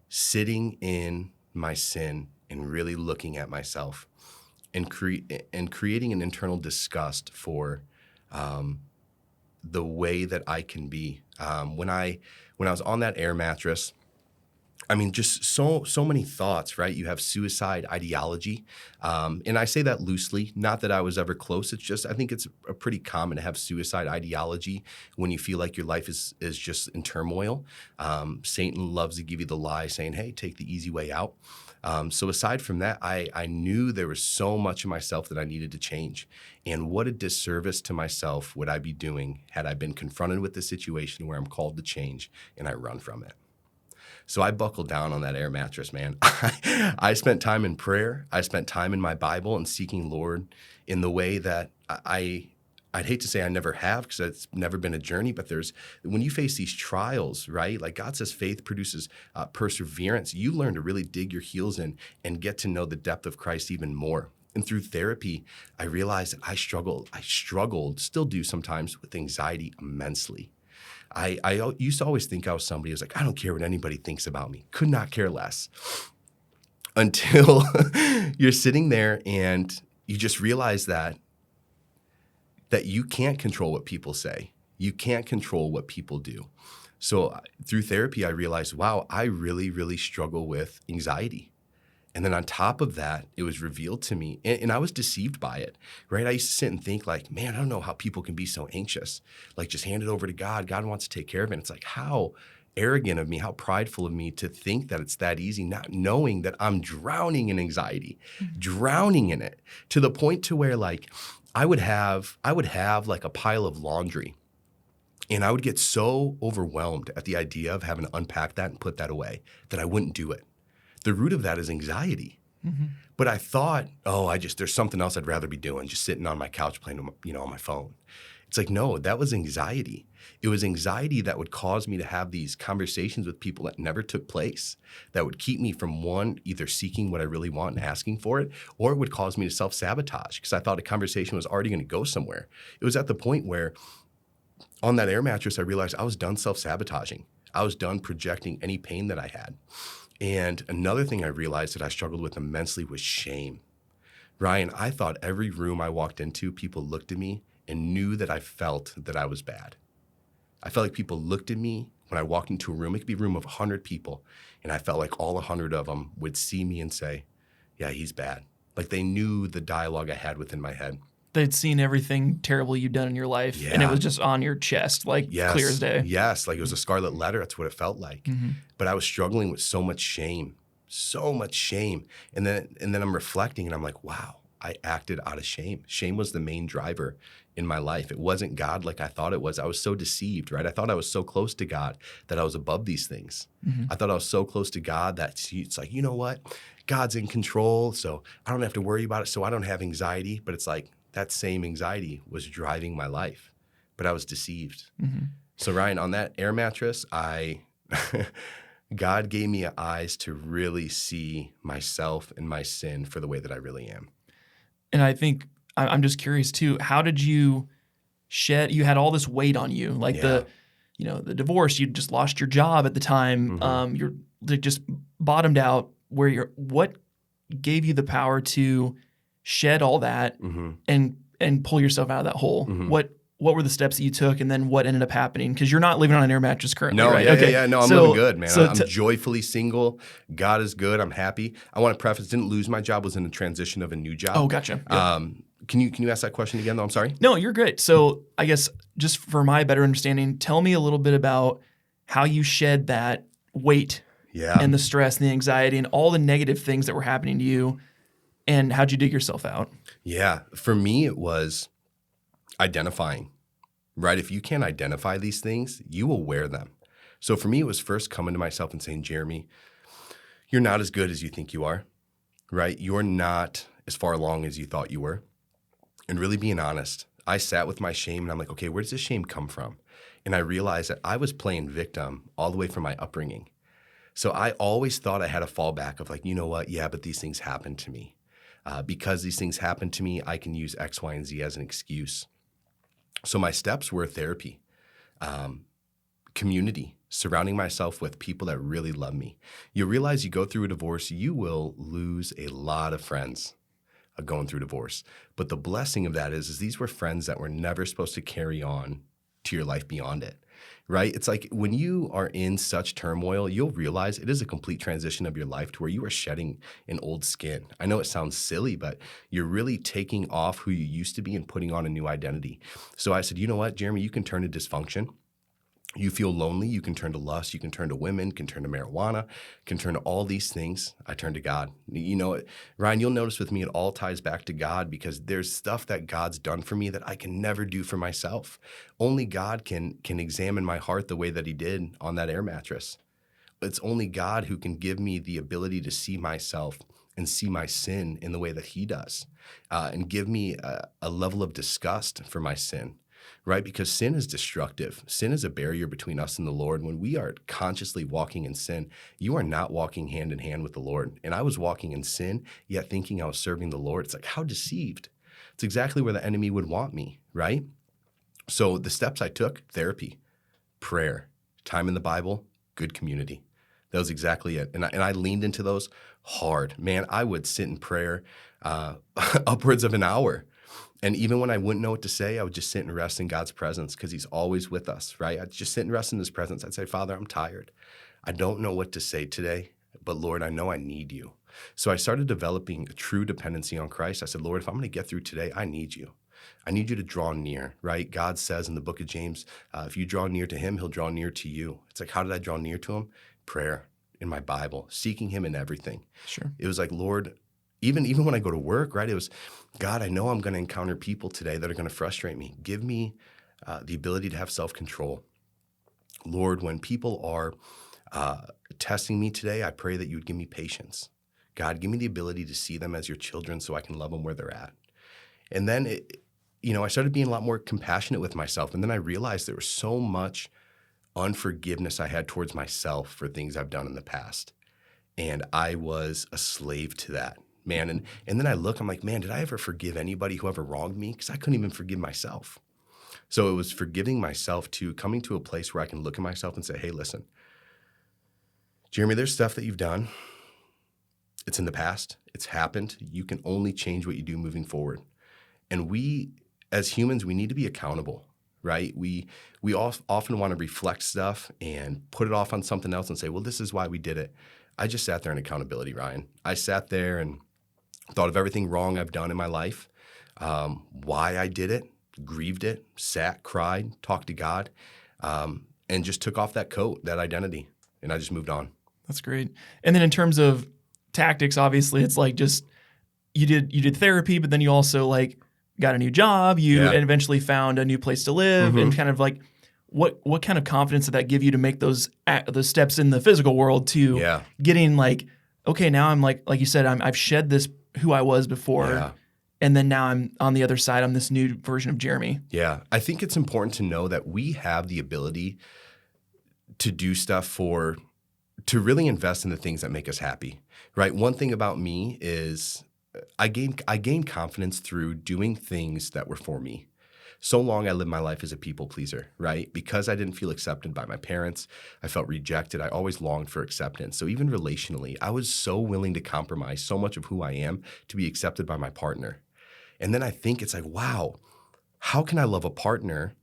S1: sitting in my sin and really looking at myself and creating an internal disgust for the way that I can be. When I was on that air mattress, I mean, just so many thoughts, right? You have suicide ideology, and I say that loosely. Not that I was ever close. It's just I think it's pretty common to have suicide ideology when you feel like your life is just in turmoil. Satan loves to give you the lie, saying, "Hey, take the easy way out." So aside from that, I knew there was so much of myself that I needed to change, and what a disservice to myself would I be doing had I been confronted with the situation where I'm called to change and I run from it. So I buckled down on that air mattress, man. I spent time in prayer. I spent time in my Bible and seeking Lord in the way that I'd hate to say I never have because it's never been a journey, but when you face these trials, right? Like God says faith produces perseverance. You learn to really dig your heels in and get to know the depth of Christ even more. And through therapy, I realized that I struggled, still do sometimes, with anxiety immensely. I used to always think I was somebody who was like, I don't care what anybody thinks about me. Could not care less. Until you're sitting there and you just realize that you can't control what people say. You can't control what people do. So through therapy, I realized, wow, I really, really struggle with anxiety. And then on top of that, it was revealed to me, and I was deceived by it, right? I used to sit and think like, man, I don't know how people can be so anxious. Like, just hand it over to God. God wants to take care of it. And it's like, how arrogant of me, how prideful of me to think that it's that easy, not knowing that I'm drowning in anxiety, drowning in it, to the point to where like I would have like a pile of laundry. And I would get so overwhelmed at the idea of having to unpack that and put that away that I wouldn't do it. The root of that is anxiety. Mm-hmm. But I thought, there's something else I'd rather be doing, just sitting on my couch playing, on my phone. It's like, no, that was anxiety. It was anxiety that would cause me to have these conversations with people that never took place, that would keep me from either seeking what I really want and asking for it, or it would cause me to self-sabotage because I thought a conversation was already going to go somewhere. It was at the point where on that air mattress, I realized I was done self-sabotaging. I was done projecting any pain that I had. And another thing I realized that I struggled with immensely was shame. Ryan, I thought every room I walked into, people looked at me and knew that I felt that I was bad. I felt like people looked at me when I walked into a room. It could be a room of 100 people, and I felt like all 100 of them would see me and say, yeah, he's bad. Like they knew the dialogue I had within my head.
S2: They'd seen everything terrible you'd done in your life, and it was just on your chest, like clear as day.
S1: Yes, like it was a scarlet letter. That's what it felt like. Mm-hmm. But I was struggling with so much shame. And then I'm reflecting, and I'm like, wow, I acted out of shame. Shame was the main driver in my life. It wasn't God like I thought it was. I was so deceived, right? I thought I was so close to God that I was above these things. Mm-hmm. I thought I was so close to God that it's like, you know what? God's in control, so I don't have to worry about it, so I don't have anxiety. But it's like, that same anxiety was driving my life, but I was deceived. Mm-hmm. So Ryan, on that air mattress, God gave me eyes to really see myself and my sin for the way that I really am.
S2: And I think I'm just curious too, how did you you had all this weight on you, like the divorce, you just lost your job at the time. Mm-hmm. You're just bottomed out what gave you the power to shed all that mm-hmm. and pull yourself out of that hole? Mm-hmm. What were the steps that you took, and then what ended up happening? Because you're not living on an air mattress currently, right?
S1: No, I'm living good, man. I'm joyfully single. God is good. I'm happy. I want to preface, didn't lose my job, was in the transition of a new job.
S2: Oh, gotcha. Yeah.
S1: Can you ask that question again, though? I'm sorry.
S2: No, you're great. So I guess just for my better understanding, tell me a little bit about how you shed that weight and the stress and the anxiety and all the negative things that were happening to you. And how'd you dig yourself out?
S1: Yeah. For me, it was identifying, right? If you can't identify these things, you will wear them. So for me, it was first coming to myself and saying, Jeramey, you're not as good as you think you are, right? You're not as far along as you thought you were. And really being honest, I sat with my shame and I'm like, okay, where does this shame come from? And I realized that I was playing victim all the way from my upbringing. So I always thought I had a fallback of like, you know what? Yeah, but these things happened to me. Because these things happened to me, I can use X, Y, and Z as an excuse. So my steps were therapy, community, surrounding myself with people that really love me. You realize you go through a divorce, you will lose a lot of friends going through divorce. But the blessing of that is these were friends that were never supposed to carry on to your life beyond it, right? It's like when you are in such turmoil, you'll realize it is a complete transition of your life to where you are shedding an old skin. I know it sounds silly, but you're really taking off who you used to be and putting on a new identity. So I said, you know what, Jeramey, you can turn to dysfunction. You feel lonely, you can turn to lust, you can turn to women, can turn to marijuana, can turn to all these things. I turn to God. You know, Ryan, you'll notice with me, it all ties back to God because there's stuff that God's done for me that I can never do for myself. Only God can examine my heart the way that he did on that air mattress. It's only God who can give me the ability to see myself and see my sin in the way that he does, and give me a level of disgust for my sin. Right? Because sin is destructive. Sin is a barrier between us and the Lord. When we are consciously walking in sin, you are not walking hand in hand with the Lord. And I was walking in sin, yet thinking I was serving the Lord. It's like, how deceived. It's exactly where the enemy would want me, right? So the steps I took, therapy, prayer, time in the Bible, good community. That was exactly it. And I leaned into those hard. Man, I would sit in prayer upwards of an hour. And even when I wouldn't know what to say, I would just sit and rest in God's presence because he's always with us, right? I'd just sit and rest in his presence. I'd say, Father, I'm tired. I don't know what to say today, but Lord, I know I need you. So I started developing a true dependency on Christ. I said, Lord, if I'm going to get through today, I need you. I need you to draw near, right? God says in the book of James, if you draw near to him, he'll draw near to you. It's like, how did I draw near to him? Prayer, in my Bible, seeking him in everything.
S2: Sure.
S1: It was like, Lord, even when I go to work, right? It was, God, I know I'm going to encounter people today that are going to frustrate me. Give me the ability to have self-control. Lord, when people are testing me today, I pray that you would give me patience. God, give me the ability to see them as your children so I can love them where they're at. And then, I started being a lot more compassionate with myself. And then I realized there was so much unforgiveness I had towards myself for things I've done in the past. And I was a slave to that. Man, and then I look, I'm like, man, did I ever forgive anybody who ever wronged me? Because I couldn't even forgive myself. So it was forgiving myself to coming to a place where I can look at myself and say, hey, listen, Jeramey, there's stuff that you've done. It's in the past. It's happened. You can only change what you do moving forward. And we, as humans, we need to be accountable, right? We often want to reflect stuff and put it off on something else and say, well, this is why we did it. I just sat there in accountability, Ryan. I sat there and thought of everything wrong I've done in my life, why I did it, grieved it, sat, cried, talked to God, and just took off that coat, that identity, and I just moved on.
S2: That's great. And then in terms of tactics, obviously, it's like just you did therapy, but then you also like got a new job, and eventually found a new place to live, and kind of like what kind of confidence did that give you to make those steps in the physical world to getting like, okay, now I'm like you said, I've shed this who I was before, and then now I'm on the other side. I'm this new version of Jeramey.
S1: Yeah, I think it's important to know that we have the ability to do stuff to really invest in the things that make us happy, right? One thing about me is I gained confidence through doing things that were for me. So long I lived my life as a people pleaser, right? Because I didn't feel accepted by my parents, I felt rejected. I always longed for acceptance. So even relationally, I was so willing to compromise so much of who I am to be accepted by my partner. And then I think it's like, wow, how can I love a partner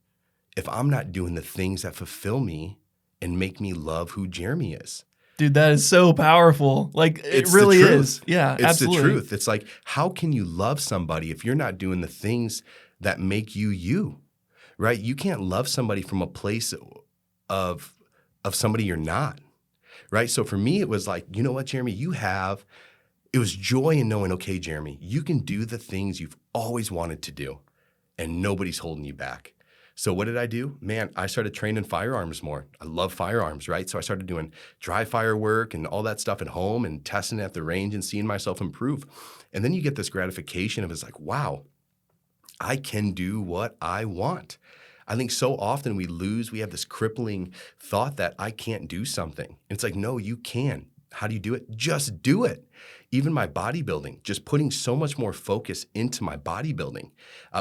S1: if I'm not doing the things that fulfill me and make me love who Jeramey is?
S2: Dude, that is so powerful. Like, it really is. Yeah,
S1: it's
S2: absolutely.
S1: It's the truth. It's like, how can you love somebody if you're not doing the things that make you you, right? You can't love somebody from a place of somebody you're not, right? So for me, it was like, you know what, Jeramey, it was joy in knowing, okay, Jeramey, you can do the things you've always wanted to do and nobody's holding you back. So what did I do? Man, I started training firearms more. I love firearms, right? So I started doing dry fire work and all that stuff at home and testing at the range and seeing myself improve. And then you get this gratification of it's like, wow, I can do what I want. I think so often we have this crippling thought that I can't do something. And it's like, no, you can. How do you do it? Just do it. Even my bodybuilding, just putting so much more focus into my bodybuilding,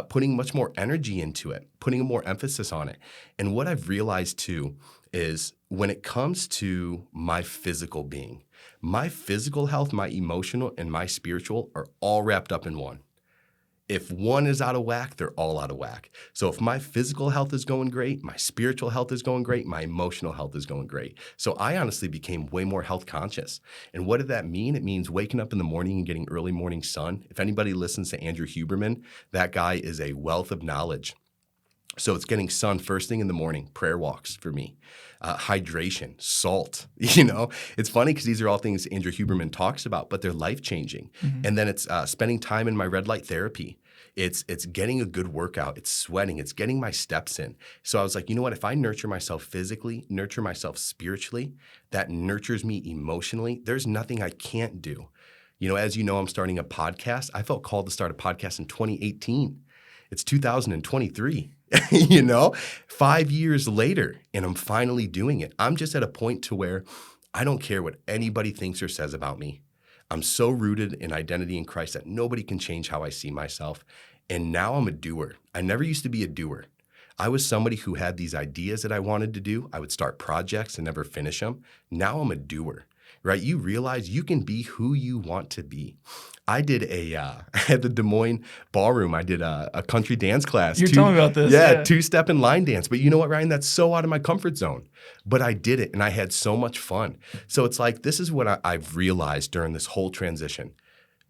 S1: putting much more energy into it, putting more emphasis on it. And what I've realized too is when it comes to my physical being, my physical health, my emotional, and my spiritual are all wrapped up in one. If one is out of whack, they're all out of whack. So if my physical health is going great, my spiritual health is going great, my emotional health is going great. So I honestly became way more health conscious. And what did that mean? It means waking up in the morning and getting early morning sun. If anybody listens to Andrew Huberman, that guy is a wealth of knowledge. So it's getting sun first thing in the morning, prayer walks for me, hydration, salt. It's funny because these are all things Andrew Huberman talks about, but they're life-changing. Mm-hmm. And then it's spending time in my red light therapy. It's getting a good workout. It's sweating. It's getting my steps in. So I was like, you know what? If I nurture myself physically, nurture myself spiritually, that nurtures me emotionally, there's nothing I can't do. As you know, I'm starting a podcast. I felt called to start a podcast in 2018. It's 2023. 5 years later, and I'm finally doing it. I'm just at a point to where I don't care what anybody thinks or says about me. I'm so rooted in identity in Christ that nobody can change how I see myself. And now I'm a doer. I never used to be a doer. I was somebody who had these ideas that I wanted to do. I would start projects and never finish them. Now I'm a doer, right? You realize you can be who you want to be. I did at the Des Moines Ballroom, I did a country dance class.
S2: You're telling me about this.
S1: Yeah, two-step and line dance. But you know what, Ryan? That's so out of my comfort zone. But I did it, and I had so much fun. So it's like, this is what I've realized during this whole transition.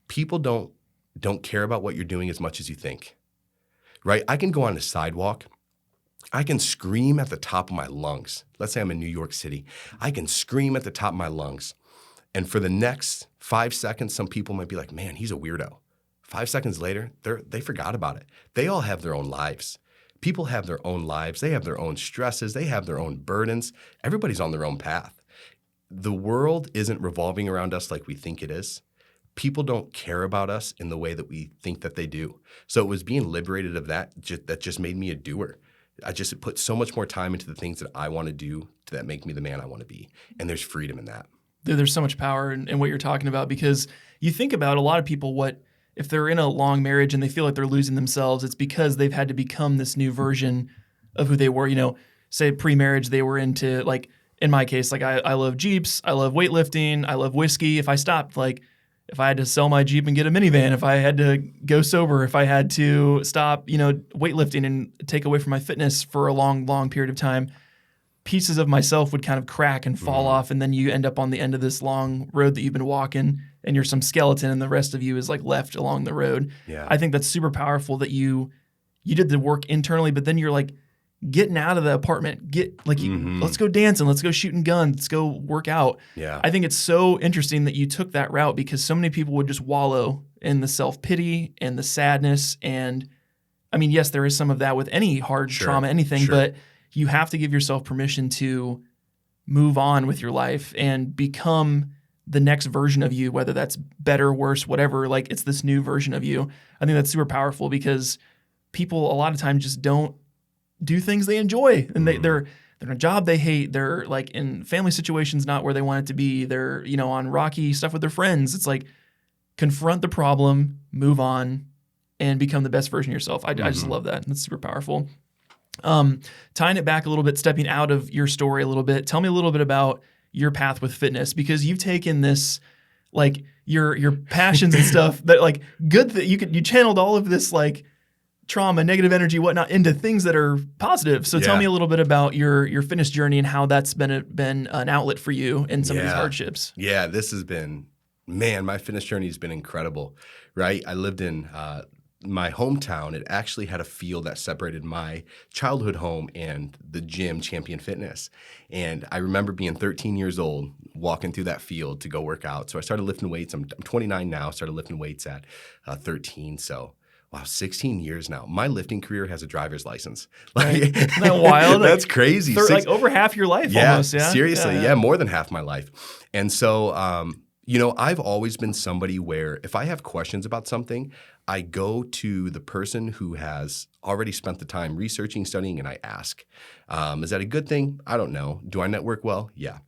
S1: People don't care about what you're doing as much as you think, right? I can go on the sidewalk. I can scream at the top of my lungs. Let's say I'm in New York City. I can scream at the top of my lungs. And for the next 5 seconds, some people might be like, man, he's a weirdo. 5 seconds later, they forgot about it. They all have their own lives. People have their own lives. They have their own stresses. They have their own burdens. Everybody's on their own path. The world isn't revolving around us like we think it is. People don't care about us in the way that we think that they do. So it was being liberated of that just made me a doer. I just put so much more time into the things that I want to do that make me the man I want to be. And there's freedom in that.
S2: There's so much power in what you're talking about, because you think about a lot of people, if they're in a long marriage and they feel like they're losing themselves, it's because they've had to become this new version of who they were. Say pre-marriage, they were into, like, in my case, like I love Jeeps, I love weightlifting, I love whiskey. If I stopped, like, if I had to sell my Jeep and get a minivan, if I had to go sober, if I had to stop, weightlifting and take away from my fitness for a long, long period of time, pieces of myself would kind of crack and fall off, and then you end up on the end of this long road that you've been walking, and you're some skeleton, and the rest of you is like left along the road.
S1: Yeah.
S2: I think that's super powerful that you did the work internally, but then you're like getting out of the apartment, let's go dancing, let's go shooting guns, let's go work out.
S1: Yeah.
S2: I think it's so interesting that you took that route, because so many people would just wallow in the self-pity and the sadness. And I mean, yes, there is some of that with any hard trauma, anything, but you have to give yourself permission to move on with your life and become the next version of you, whether that's better, worse, whatever. Like, it's this new version of you. I think that's super powerful, because people a lot of times just don't do things they enjoy, and they're in a job they hate. They're like in family situations not where they want it to be. They're on rocky stuff with their friends. It's like, confront the problem, move on, and become the best version of yourself. I just love that. That's super powerful. Tying it back a little bit, stepping out of your story a little bit, tell me a little bit about your path with fitness, because you've taken this, like, your passions and stuff that, like, good that you channeled all of this, like, trauma, negative energy, whatnot, into things that are positive. So tell me a little bit about your fitness journey and how that's been an outlet for you in some of these hardships.
S1: Yeah, this has been, man, my fitness journey has been incredible, right? I lived in my hometown. It actually had a field that separated my childhood home and the gym, Champion Fitness. And I remember being 13 years old, walking through that field to go work out. So I started lifting weights. I'm 29 now, started lifting weights at 13. So wow, 16 years now. My lifting career has a driver's license. Like,
S2: isn't that wild?
S1: That's crazy.
S2: Like over half your life almost, yeah?
S1: Seriously, yeah, more than half my life. And so, I've always been somebody where if I have questions about something, I go to the person who has already spent the time researching, studying, and I ask. Is that a good thing? I don't know. Do I network well? Yeah.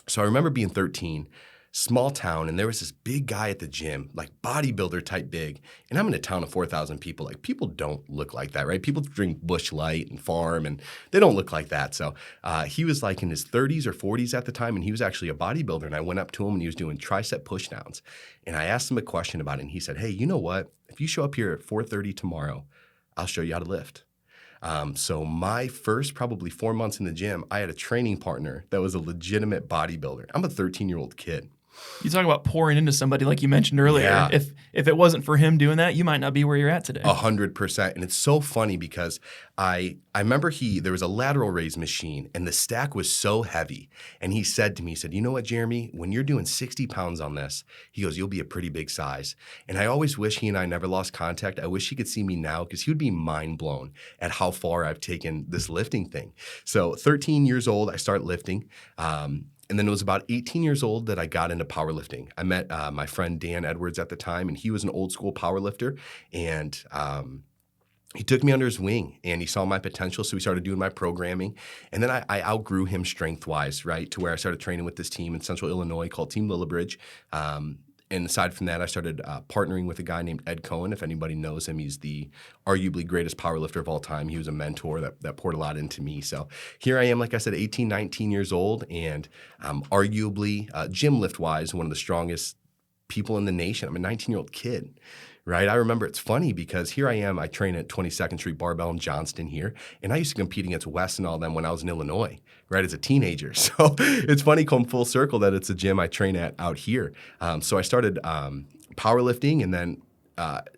S1: So I remember being 13. small town, and there was this big guy at the gym, like bodybuilder type big. And I'm in a town of 4,000 people. Like, people don't look like that, right? People drink Busch Light and farm, and they don't look like that. So he was like in his 30s or 40s at the time, and he was actually a bodybuilder. And I went up to him, and he was doing tricep push downs. And I asked him a question about it, and he said, hey, you know what? If you show up here at 4:30 tomorrow, I'll show you how to lift. So my first probably 4 months in the gym, I had a training partner that was a legitimate bodybuilder. I'm a 13-year-old kid.
S2: You talk about pouring into somebody like you mentioned earlier.
S1: Yeah.
S2: If it wasn't for him doing that, you might not be where you're at today.
S1: 100%. And it's so funny because I remember there was a lateral raise machine and the stack was so heavy. And he said to me, you know what, Jeramey, when you're doing 60 pounds on this, he goes, you'll be a pretty big size. And I always wish he and I never lost contact. I wish he could see me now because he would be mind blown at how far I've taken this lifting thing. So 13 years old, I start lifting. And then it was about 18 years old that I got into powerlifting. I met my friend Dan Edwards at the time, and he was an old school powerlifter. And he took me under his wing, and he saw my potential, so we started doing my programming. And then I outgrew him strength-wise, right, to where I started training with this team in Central Illinois called Team Lillibridge. And aside from that, I started partnering with a guy named Ed Cohen. If anybody knows him, he's the arguably greatest powerlifter of all time. He was a mentor that poured a lot into me. So here I am, like I said, 18, 19 years old, and arguably gym lift-wise, one of the strongest people in the nation. I'm a 19-year-old kid. Right? I remember it's funny because here I am, I train at 22nd Street Barbell in Johnston here, and I used to compete against Wes and all them when I was in Illinois, right, as a teenager. So it's funny come full circle that it's a gym I train at out here. So I started powerlifting and then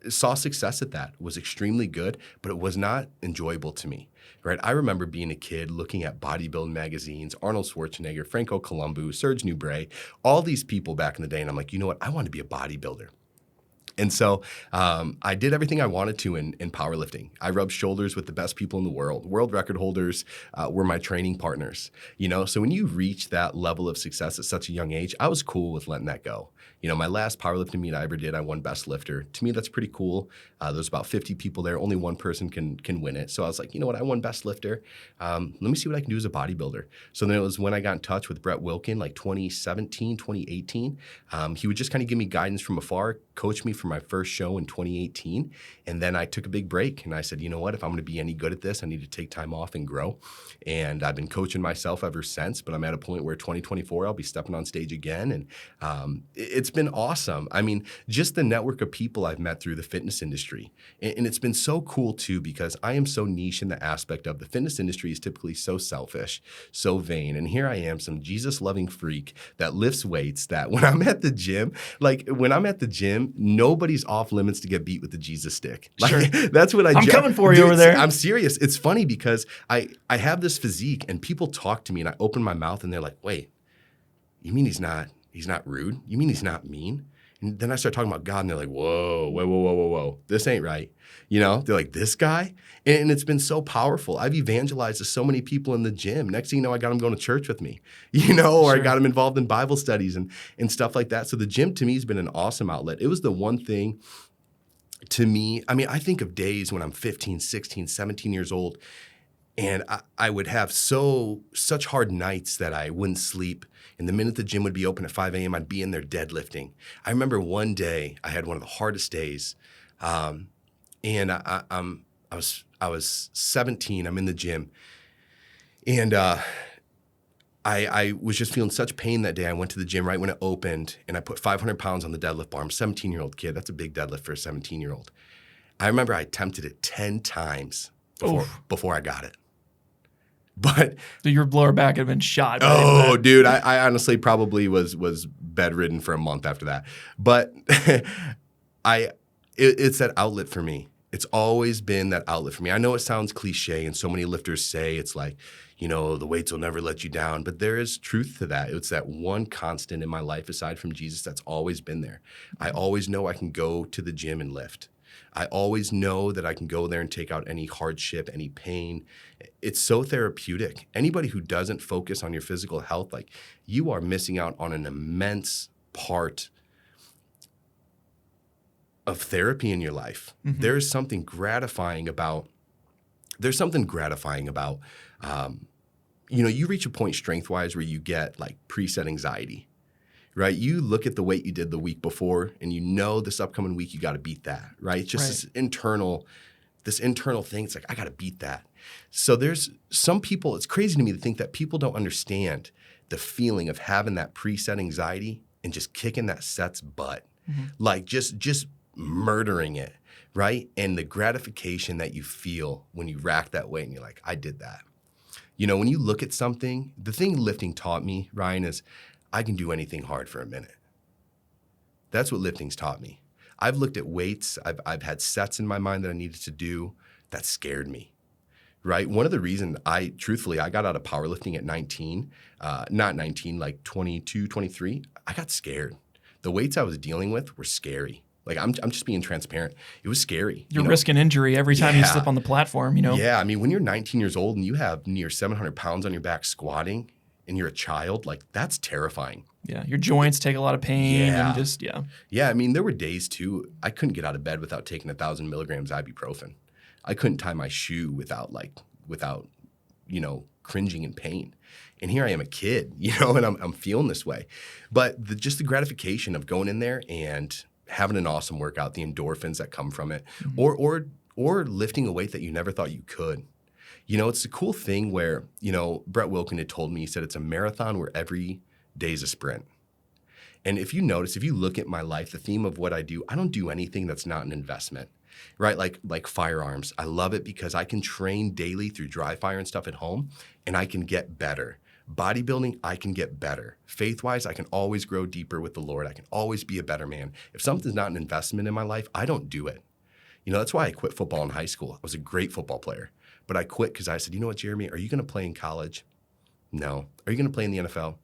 S1: saw success at that. It was extremely good, but it was not enjoyable to me. Right? I remember being a kid looking at bodybuilding magazines, Arnold Schwarzenegger, Franco Columbu, Serge Nubret, all these people back in the day, and I'm like, you know what? I want to be a bodybuilder. And so I did everything I wanted to in powerlifting. I rubbed shoulders with the best people in the world. World record holders were my training partners. You know, so when you reach that level of success at such a young age, I was cool with letting that go. You know, my last powerlifting meet I ever did, I won best lifter. To me, that's pretty cool. There's about 50 people there. Only one person can win it. So I was like, you know what? I won best lifter. Let me see what I can do as a bodybuilder. So then it was when I got in touch with Brett Wilkin, like 2017, 2018. He would just kind of give me guidance from afar, coach me for my first show in 2018. And then I took a big break and I said, you know what, if I'm going to be any good at this, I need to take time off and grow. And I've been coaching myself ever since, but I'm at a point where 2024, I'll be stepping on stage again. And it's been awesome. I mean, just the network of people I've met through the fitness industry. And it's been so cool too, because I am so niche in the aspect of the fitness industry is typically so selfish, so vain. And here I am, some Jesus-loving freak that lifts weights that when I'm at the gym, nobody's off limits to get beat with the Jesus stick. Like,
S2: sure.
S1: That's what
S2: I'm coming for you over there.
S1: I'm serious. It's funny because I have this physique and people talk to me and I open my mouth and they're like, wait, you mean he's not rude? You mean he's not mean? And then I start talking about God and they're like, whoa, this ain't right. You know, they're like, this guy? And it's been so powerful. I've evangelized to so many people in the gym. Next thing you know, I got them going to church with me, you know, or sure. I got them involved in Bible studies and stuff like that. So the gym to me has been an awesome outlet. It was the one thing to me. I mean, I think of days when I'm 15, 16, 17 years old, and I would have such hard nights that I wouldn't sleep. And the minute the gym would be open at 5 a.m., I'd be in there deadlifting. I remember one day I had one of the hardest days, and I was 17. I'm in the gym, and I was just feeling such pain that day. I went to the gym right when it opened, and I put 500 pounds on the deadlift bar. I'm a 17-year-old kid. That's a big deadlift for a 17-year-old. I remember I attempted it 10 times before I got it. But
S2: so your lower back had been shot.
S1: Oh, dude, I honestly probably was bedridden for a month after that. But it's that outlet for me. It's always been that outlet for me. I know it sounds cliche, and so many lifters say it's like, you know, the weights will never let you down. But there is truth to that. It's that one constant in my life aside from Jesus that's always been there. I always know I can go to the gym and lift. I always know that I can go there and take out any hardship, any pain. It's so therapeutic. Anybody who doesn't focus on your physical health, like, you are missing out on an immense part of therapy in your life. Mm-hmm. There's something gratifying about, you know, you reach a point strength-wise where you get like preset anxiety, right? You look at the weight you did the week before and you know this upcoming week you got to beat that, right? It's just this internal thing. It's like, I got to beat that. So there's some people, it's crazy to me to think that people don't understand the feeling of having that preset anxiety and just kicking that set's butt. Like just murdering it, right? And the gratification that you feel when you rack that weight and you're like, I did that. You know, when you look at something, the thing lifting taught me, Ryan, is I can do anything hard for a minute. That's what lifting's taught me. I've looked at weights. I've had sets in my mind that I needed to do that scared me, right? One of the reasons I got out of powerlifting at 19, not 19, like 22, 23. I got scared. The weights I was dealing with were scary. Like, I'm just being transparent. It was scary.
S2: You're risking injury every time you slip on the platform, you know?
S1: Yeah, I mean, when you're 19 years old and you have near 700 pounds on your back squatting and you're a child, like, that's terrifying.
S2: Yeah, your joints take a lot of pain and just,
S1: Yeah, I mean, there were days, too, I couldn't get out of bed without taking 1,000 milligrams ibuprofen. I couldn't tie my shoe without, you know, cringing in pain. And here I am, a kid, you know, and I'm feeling this way. But just the gratification of going in there and having an awesome workout, the endorphins that come from it, or lifting a weight that you never thought you could. You know, it's a cool thing where, you know, Brett Wilkin had told me, he said it's a marathon where every day is a sprint. And if you notice, if you look at my life, the theme of what I do, I don't do anything that's not an investment, right? Like firearms. I love it because I can train daily through dry fire and stuff at home, and I can get better. Bodybuilding, I can get better. Faith-wise, I can always grow deeper with the Lord. I can always be a better man. If something's not an investment in my life, I don't do it. You know, that's why I quit football in high school. I was a great football player, but I quit because I said, you know what, Jeramey, are you going to play in college? No. Are you going to play in the NFL?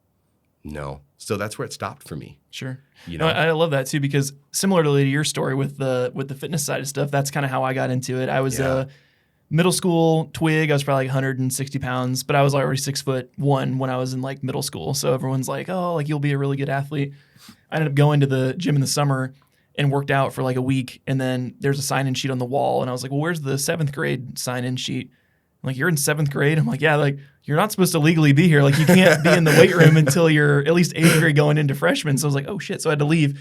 S1: No. So that's where it stopped for me.
S2: Sure.
S1: You know,
S2: I love that too, because similarly to your story with the fitness side of stuff, that's kind of how I got into it. I was middle school twig. I was probably like 160 pounds, but I was already 6'1" when I was in like middle school. So everyone's like, oh, like you'll be a really good athlete. I ended up going to the gym in the summer and worked out for like a week. And then there's a sign-in sheet on the wall. And I was like, well, where's the 7th grade sign-in sheet? I'm like, you're in 7th grade? I'm like, yeah, like you're not supposed to legally be here. Like you can't be in the weight room until you're at least 8th grade going into freshman. So I was like, oh shit. So I had to leave.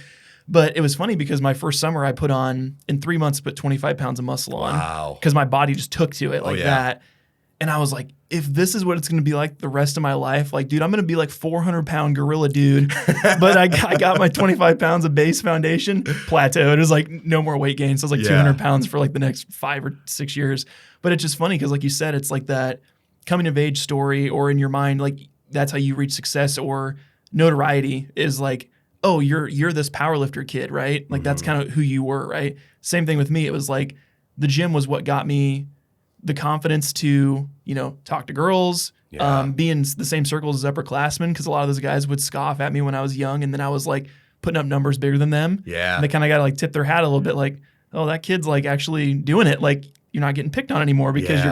S2: But it was funny because my first summer I put on, in 3 months, put 25 pounds of muscle on.
S1: Wow.
S2: Because my body just took to it that. And I was like, if this is what it's going to be like the rest of my life, like, dude, I'm going to be like 400-pound gorilla dude. But I got my 25 pounds of base foundation plateaued. It was like no more weight gain. So it was like 200 pounds for like the next 5 or 6 years. But it's just funny because like you said, it's like that coming of age story, or in your mind, like that's how you reach success or notoriety is like, oh, you're this powerlifter kid, right? Like that's kind of who you were, right? Same thing with me. It was like the gym was what got me the confidence to, you know, talk to girls, be in the same circles as upperclassmen, because a lot of those guys would scoff at me when I was young, and then I was like putting up numbers bigger than them. Yeah. And they kind of got to like tip their hat a little bit, like, oh, that kid's like actually doing it. Like you're not getting picked on anymore because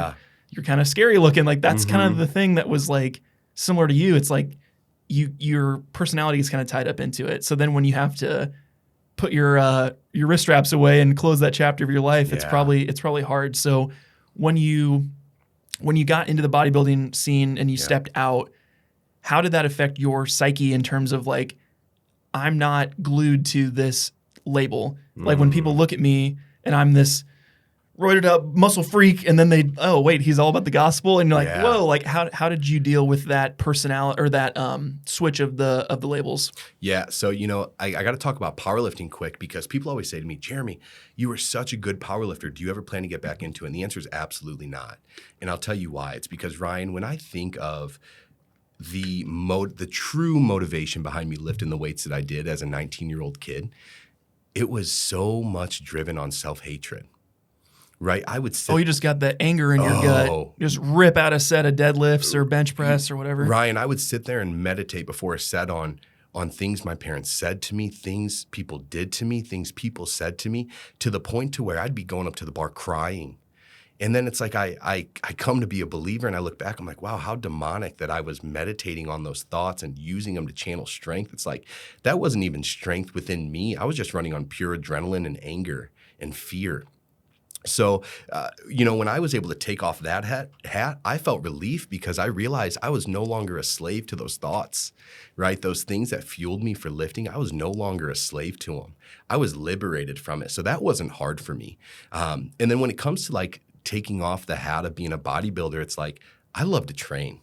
S2: you're kind of scary looking. Like that's kind of the thing that was like similar to you. It's like your personality is kind of tied up into it. So then when you have to put your wrist straps away and close that chapter of your life, it's probably hard. So when you got into the bodybuilding scene and you stepped out, how did that affect your psyche in terms of like, I'm not glued to this label. Like when people look at me and I'm this roided up muscle freak, and then oh wait, he's all about the gospel, and you're like, whoa, like how did you deal with that personality or that switch of the labels? Yeah, so you know, I got to talk about powerlifting quick, because people always say to me, Jeramey, you were such a good powerlifter. Do you ever plan to get back into it? And the answer is absolutely not. And I'll tell you why. It's because, Ryan, when I think of the true motivation behind me lifting the weights that I did as a 19-year-old kid, it was so much driven on self-hatred. Right, I would sit. Oh, you just got that anger in your gut. Just rip out a set of deadlifts or bench press or whatever. Ryan, I would sit there and meditate before a set on things my parents said to me, things people did to me, things people said to me, to the point to where I'd be going up to the bar crying. And then it's like I come to be a believer, and I look back, I'm like, wow, how demonic that I was meditating on those thoughts and using them to channel strength. It's like that wasn't even strength within me. I was just running on pure adrenaline and anger and fear.
S1: So, when I was able to take off that hat, I felt relief because I realized I was no longer a slave to those thoughts, right? Those things that fueled me for lifting, I was no longer a slave to them. I was liberated from it. So that wasn't hard for me. And then when it comes to like taking off the hat of being a bodybuilder, it's like, I love to train,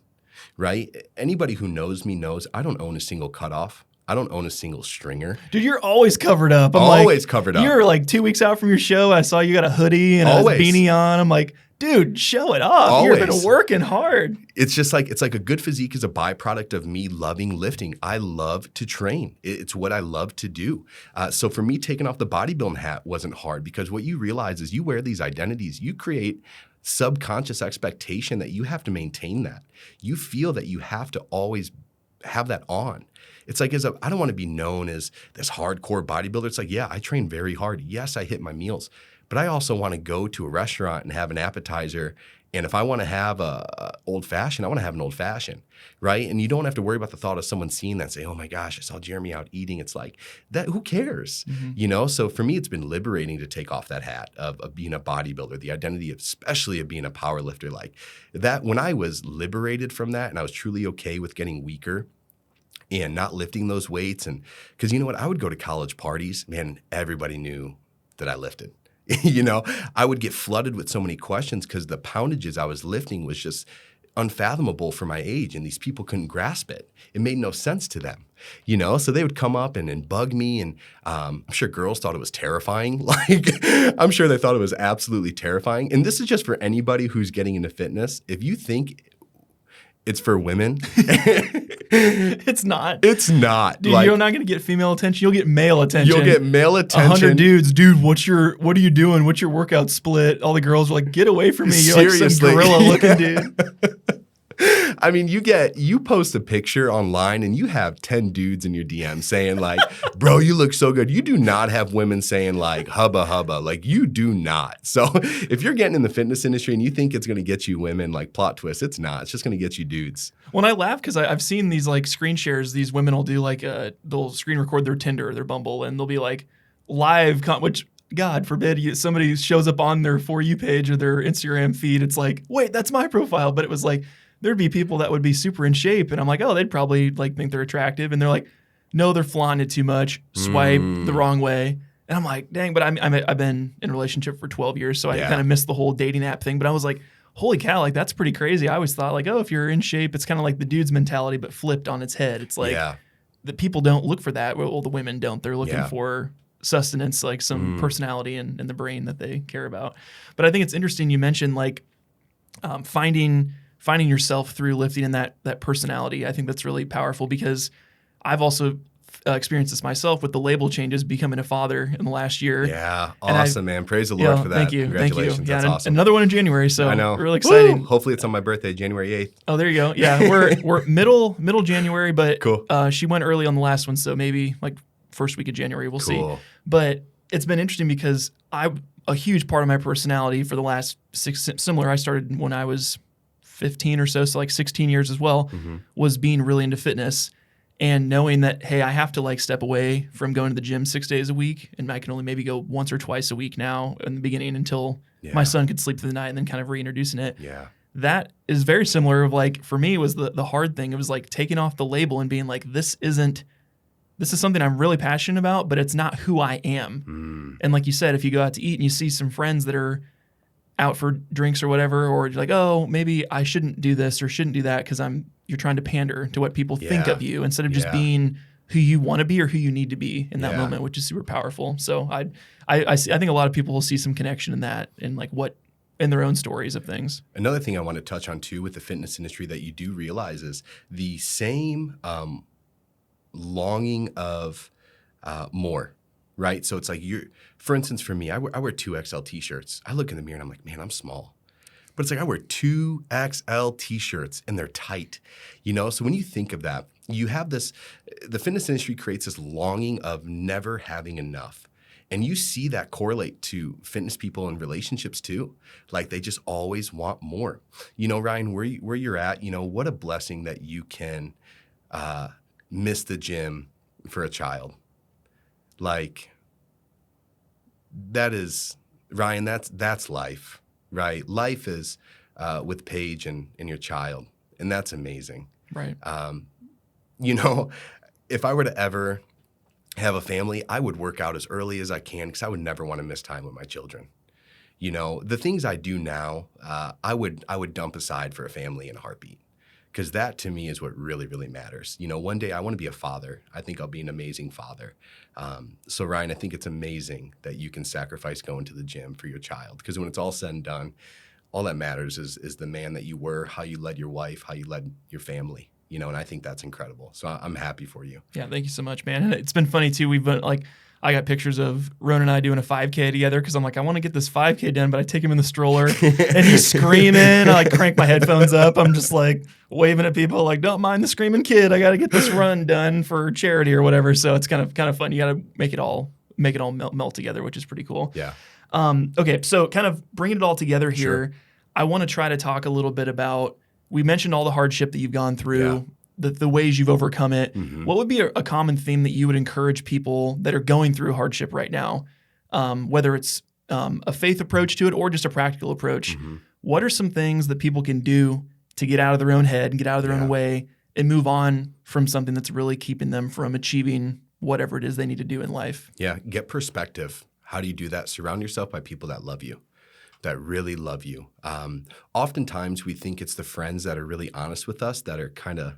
S1: right? Anybody who knows me knows I don't own a single cutoff. I don't own a single stringer.
S2: Dude, you're always covered up. I'm
S1: always covered up.
S2: You're like 2 weeks out from your show. I saw you got a hoodie and
S1: always.
S2: a beanie on. I'm like, dude, show it off.
S1: Always.
S2: You've been working hard.
S1: It's just like, it's like a good physique is a byproduct of me loving lifting. I love to train. It's what I love to do. So for me, taking off the bodybuilding hat wasn't hard because what you realize is you wear these identities, you create subconscious expectation that you have to maintain that. You feel that you have to always have that on. It's like, I don't want to be known as this hardcore bodybuilder. It's like, yeah, I train very hard. Yes, I hit my meals, but I also want to go to a restaurant and have an appetizer. And if I want to have a old fashioned, I want to have an old fashioned, right? And you don't have to worry about the thought of someone seeing that and say, oh my gosh, I saw Jeramey out eating. It's like that. Who cares? Mm-hmm. So for me, it's been liberating to take off that hat of being a bodybuilder, the identity of, especially of being a power lifter. Like that, when I was liberated from that and I was truly okay with getting weaker and not lifting those weights. And because you know what, I would go to college parties, man, everybody knew that I lifted. I would get flooded with so many questions because the poundages I was lifting was just unfathomable for my age, and these people couldn't grasp it. It made no sense to them, So they would come up and bug me, and I'm sure girls thought it was terrifying. Like, I'm sure they thought it was absolutely terrifying. And this is just for anybody who's getting into fitness. If you think it's for women,
S2: it's not.
S1: It's not.
S2: Dude, you're not going to get female attention. You'll get male attention.
S1: You'll get male attention.
S2: 100 dudes, dude, what are you doing? What's your workout split? All the girls are like, get away from me. You're
S1: Seriously.
S2: like some gorilla looking dude.
S1: I mean, you post a picture online and you have 10 dudes in your DM saying like, bro, you look so good. You do not have women saying like, hubba hubba. Like, you do not. So if you're getting in the fitness industry and you think it's going to get you women, like, plot twist, it's not. It's just going to get you dudes.
S2: When I laugh, because I've seen these like screen shares, these women will do like, they'll screen record their Tinder or their Bumble, and they'll be like live, which God forbid somebody shows up on their For You page or their Instagram feed. It's like, wait, that's my profile. But it was like, there'd be people that would be super in shape, and I'm like, oh, they'd probably like think they're attractive, and they're like, no, they're flaunting it too much, swipe the wrong way, and I'm like, dang. But I've been in a relationship for 12 years, so I kind of missed the whole dating app thing. But I was like, holy cow, like that's pretty crazy. I always thought like, oh, if you're in shape, it's kind of like the dude's mentality, but flipped on its head. It's like the people don't look for that. Well, the women don't. They're looking for sustenance, like some personality in the brain that they care about. But I think it's interesting you mentioned like finding yourself through lifting and that personality. I think that's really powerful because I've also experienced this myself with the label changes, becoming a father in the last year.
S1: Yeah, awesome, man. Praise the Lord for that.
S2: Thank you.
S1: Congratulations.
S2: Thank you.
S1: That's awesome.
S2: Another one in January, so
S1: I know.
S2: Really exciting.
S1: Woo! Hopefully it's on my birthday, January 8th.
S2: Oh, there you go. Yeah, we're middle January, but
S1: cool.
S2: She went early on the last one, so maybe like first week of January, we'll see. But it's been interesting because a huge part of my personality for the last similar, I started when I was 15 or so like 16 years as well, was being really into fitness and knowing that, hey, I have to like step away from going to the gym 6 days a week, and I can only maybe go once or twice a week now in the beginning until my son could sleep through the night, and then kind of reintroducing it.
S1: Yeah.
S2: That is very similar of like, for me, was the hard thing. It was like taking off the label and being like, this is something I'm really passionate about, but it's not who I am. And like you said, if you go out to eat and you see some friends that are out for drinks or whatever, or you're like, oh, maybe I shouldn't do this or shouldn't do that because you're trying to pander to what people think of you instead of just being who you want to be or who you need to be in that moment, which is super powerful. So I think a lot of people will see some connection in that and like what in their own stories of things. Another
S1: thing I want to touch on too with the fitness industry that you do realize is the same longing of more. Right? So it's like for instance, for me, I wear 2XL t-shirts. I look in the mirror and I'm like, man, I'm small. But it's like I wear 2XL t-shirts and they're tight, So when you think of that, you have the fitness industry creates this longing of never having enough. And you see that correlate to fitness people in relationships too. Like they just always want more. Ryan, where you're at, what a blessing that you can miss the gym for a child. Like, that is Ryan, that's life, right? Life is with Paige and your child, and that's amazing.
S2: Right.
S1: If I were to ever have a family, I would work out as early as I can because I would never want to miss time with my children. The things I do now, I would dump aside for a family in a heartbeat. Because that, to me, is what really, really matters. One day I want to be a father. I think I'll be an amazing father. So, Ryan, I think it's amazing that you can sacrifice going to the gym for your child. Because when it's all said and done, all that matters is the man that you were, how you led your wife, how you led your family. And I think that's incredible. So I'm happy for you.
S2: Yeah, thank you so much, man. And it's been funny, too. We've been I got pictures of Ron and I doing a 5K together because I'm like, I want to get this 5K done, but I take him in the stroller and he's screaming. I crank my headphones up. I'm just waving at people don't mind the screaming kid. I got to get this run done for charity or whatever. So it's kind of fun. You got to make it all melt together, which is pretty cool.
S1: Yeah.
S2: Okay, so kind of bringing it all together here,
S1: Sure.
S2: I want to try to talk a little bit about, we mentioned all the hardship that you've gone through, the ways you've overcome it.
S1: Mm-hmm.
S2: What would be a common theme that you would encourage people that are going through hardship right now, whether it's a faith approach to it or just a practical approach?
S1: Mm-hmm.
S2: What are some things that people can do to get out of their own head and get out of their own way and move on from something that's really keeping them from achieving whatever it is they need to do in life?
S1: Yeah, get perspective. How do you do that? Surround yourself by people that love you, that really love you. Oftentimes we think it's the friends that are really honest with us that are kind of,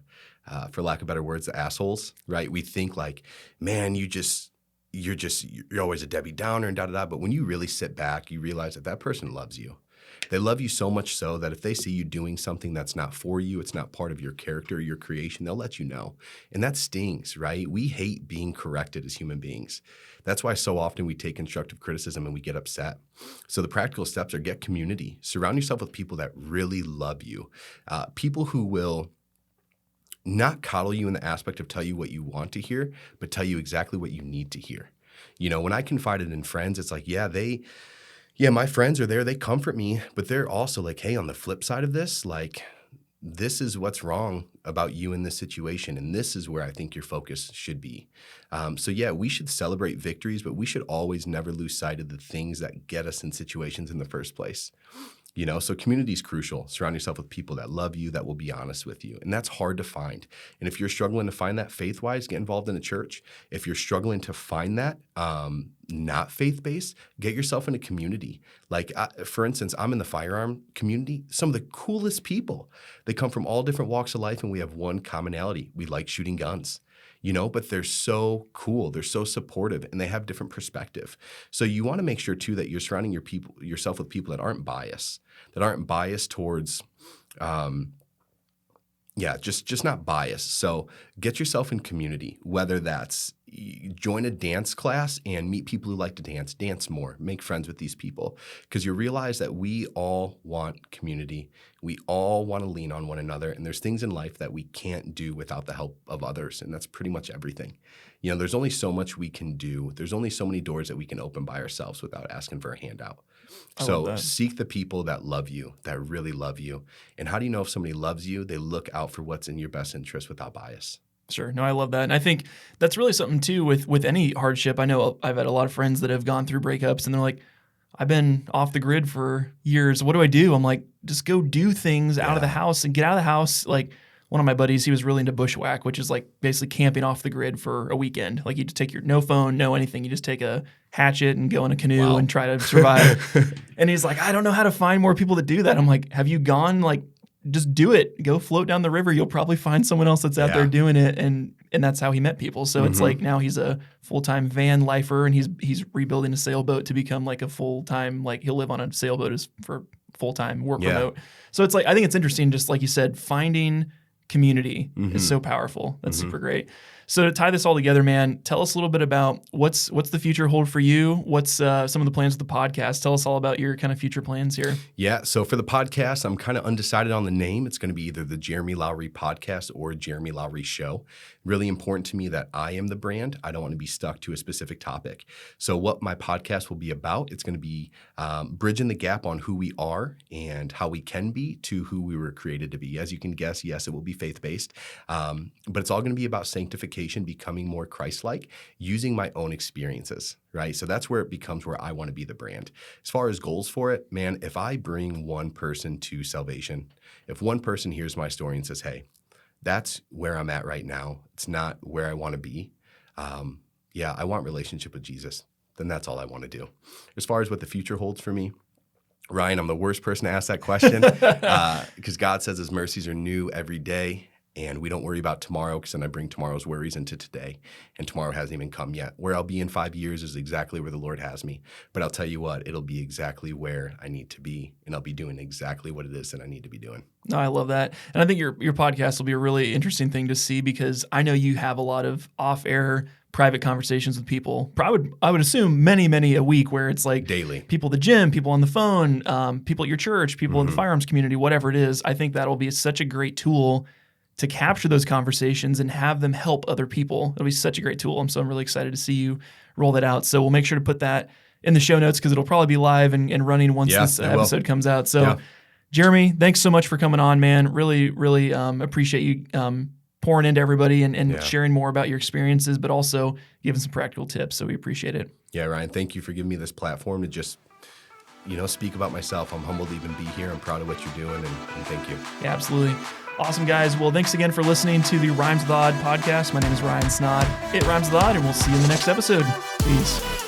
S1: for lack of better words, the assholes, right? We think man, you're always a Debbie Downer and da-da-da. But when you really sit back, you realize that person loves you. They love you so much so that if they see you doing something that's not for you, it's not part of your character or your creation, they'll let you know. And that stings, right? We hate being corrected as human beings. That's why so often we take constructive criticism and we get upset. So the practical steps are get community. Surround yourself with people that really love you. People who will not coddle you in the aspect of tell you what you want to hear, but tell you exactly what you need to hear. When I confided in friends, it's my friends are there, they comfort me, but they're also hey, on the flip side of this, this is what's wrong about you in this situation, and this is where I think your focus should be. We should celebrate victories, but we should always never lose sight of the things that get us in situations in the first place. So community is crucial. Surround yourself with people that love you, that will be honest with you. And that's hard to find. And if you're struggling to find that faith-wise, get involved in a church. If you're struggling to find that not faith-based, get yourself in a community. For instance, I'm in the firearm community. Some of the coolest people. They come from all different walks of life, and we have one commonality. We like shooting guns. But they're so cool. They're so supportive, and they have different perspective. So you want to make sure, too, that you're surrounding yourself with people that aren't biased towards, just not biased. So get yourself in community, whether that's join a dance class and meet people who like to dance more, make friends with these people, because you realize that we all want community. We all want to lean on one another, and there's things in life that we can't do without the help of others, and that's pretty much everything. There's only so much we can do. There's only so many doors that we can open by ourselves without asking for a handout. So seek the people that love you, that really love you. And how do you know if somebody loves you? They look out for what's in your best interest without bias.
S2: Sure. No, I love that. And I think that's really something too with any hardship. I know I've had a lot of friends that have gone through breakups and they're like, I've been off the grid for years. What do I do? I'm like, just go do things out of the house and get out of the house. One of my buddies, he was really into bushwhack, which is basically camping off the grid for a weekend. You just take no phone, no anything. You just take a hatchet and go in a canoe and try to survive. And he's like, I don't know how to find more people that do that. I'm like, have you gone? Just do it. Go float down the river. You'll probably find someone else that's out there doing it. And that's how he met people. So it's now he's a full-time van lifer, and he's rebuilding a sailboat to become a full-time, he'll live on a sailboat for full-time work remote. So it's I think it's interesting, just like you said, finding community is so powerful. That's super great. So to tie this all together, man, tell us a little bit about what's the future hold for you? What's some of the plans of the podcast? Tell us all about your kind of future plans here.
S1: Yeah, so for the podcast, I'm kind of undecided on the name. It's going to be either the Jeramey Lowry podcast or Jeramey Lowry show. Really important to me that I am the brand. I don't want to be stuck to a specific topic. So what my podcast will be about, it's going to be bridging the gap on who we are and how we can be to who we were created to be. As you can guess, yes, it will be faith-based. But it's all going to be about sanctification, becoming more Christ-like, using my own experiences, right? So that's where it becomes where I want to be the brand. As far as goals for it, man, if I bring one person to salvation, if one person hears my story and says, hey, that's where I'm at right now, it's not where I want to be. I want relationship with Jesus. Then that's all I want to do. As far as what the future holds for me, Ryan, I'm the worst person to ask that question because God says his mercies are new every day, and we don't worry about tomorrow because then I bring tomorrow's worries into today, and tomorrow hasn't even come yet. Where I'll be in 5 years is exactly where the Lord has me. But I'll tell you what, it'll be exactly where I need to be, and I'll be doing exactly what it is that I need to be doing.
S2: No, I love that. And I think your podcast will be a really interesting thing to see because I know you have a lot of off-air private conversations with people. I would assume many a week where it's like
S1: daily.
S2: People at the gym, people on the phone, people at your church, people in the firearms community, whatever it is. I think that'll be such a great tool to capture those conversations and have them help other people. It'll be such a great tool. I'm really excited to see you roll that out. So we'll make sure to put that in the show notes because it'll probably be live and running once this episode comes out. So Jeramey, thanks so much for coming on, man. Really appreciate you pouring into everybody and sharing more about your experiences, but also giving some practical tips. So we appreciate it.
S1: Yeah, Ryan, thank you for giving me this platform to just, speak about myself. I'm humbled to even be here. I'm proud of what you're doing, and thank you.
S2: Yeah, absolutely. Awesome, guys. Well, thanks again for listening to the Rhymes with Odd podcast. My name is Ryan Snod. It rhymes with odd, and we'll see you in the next episode. Peace.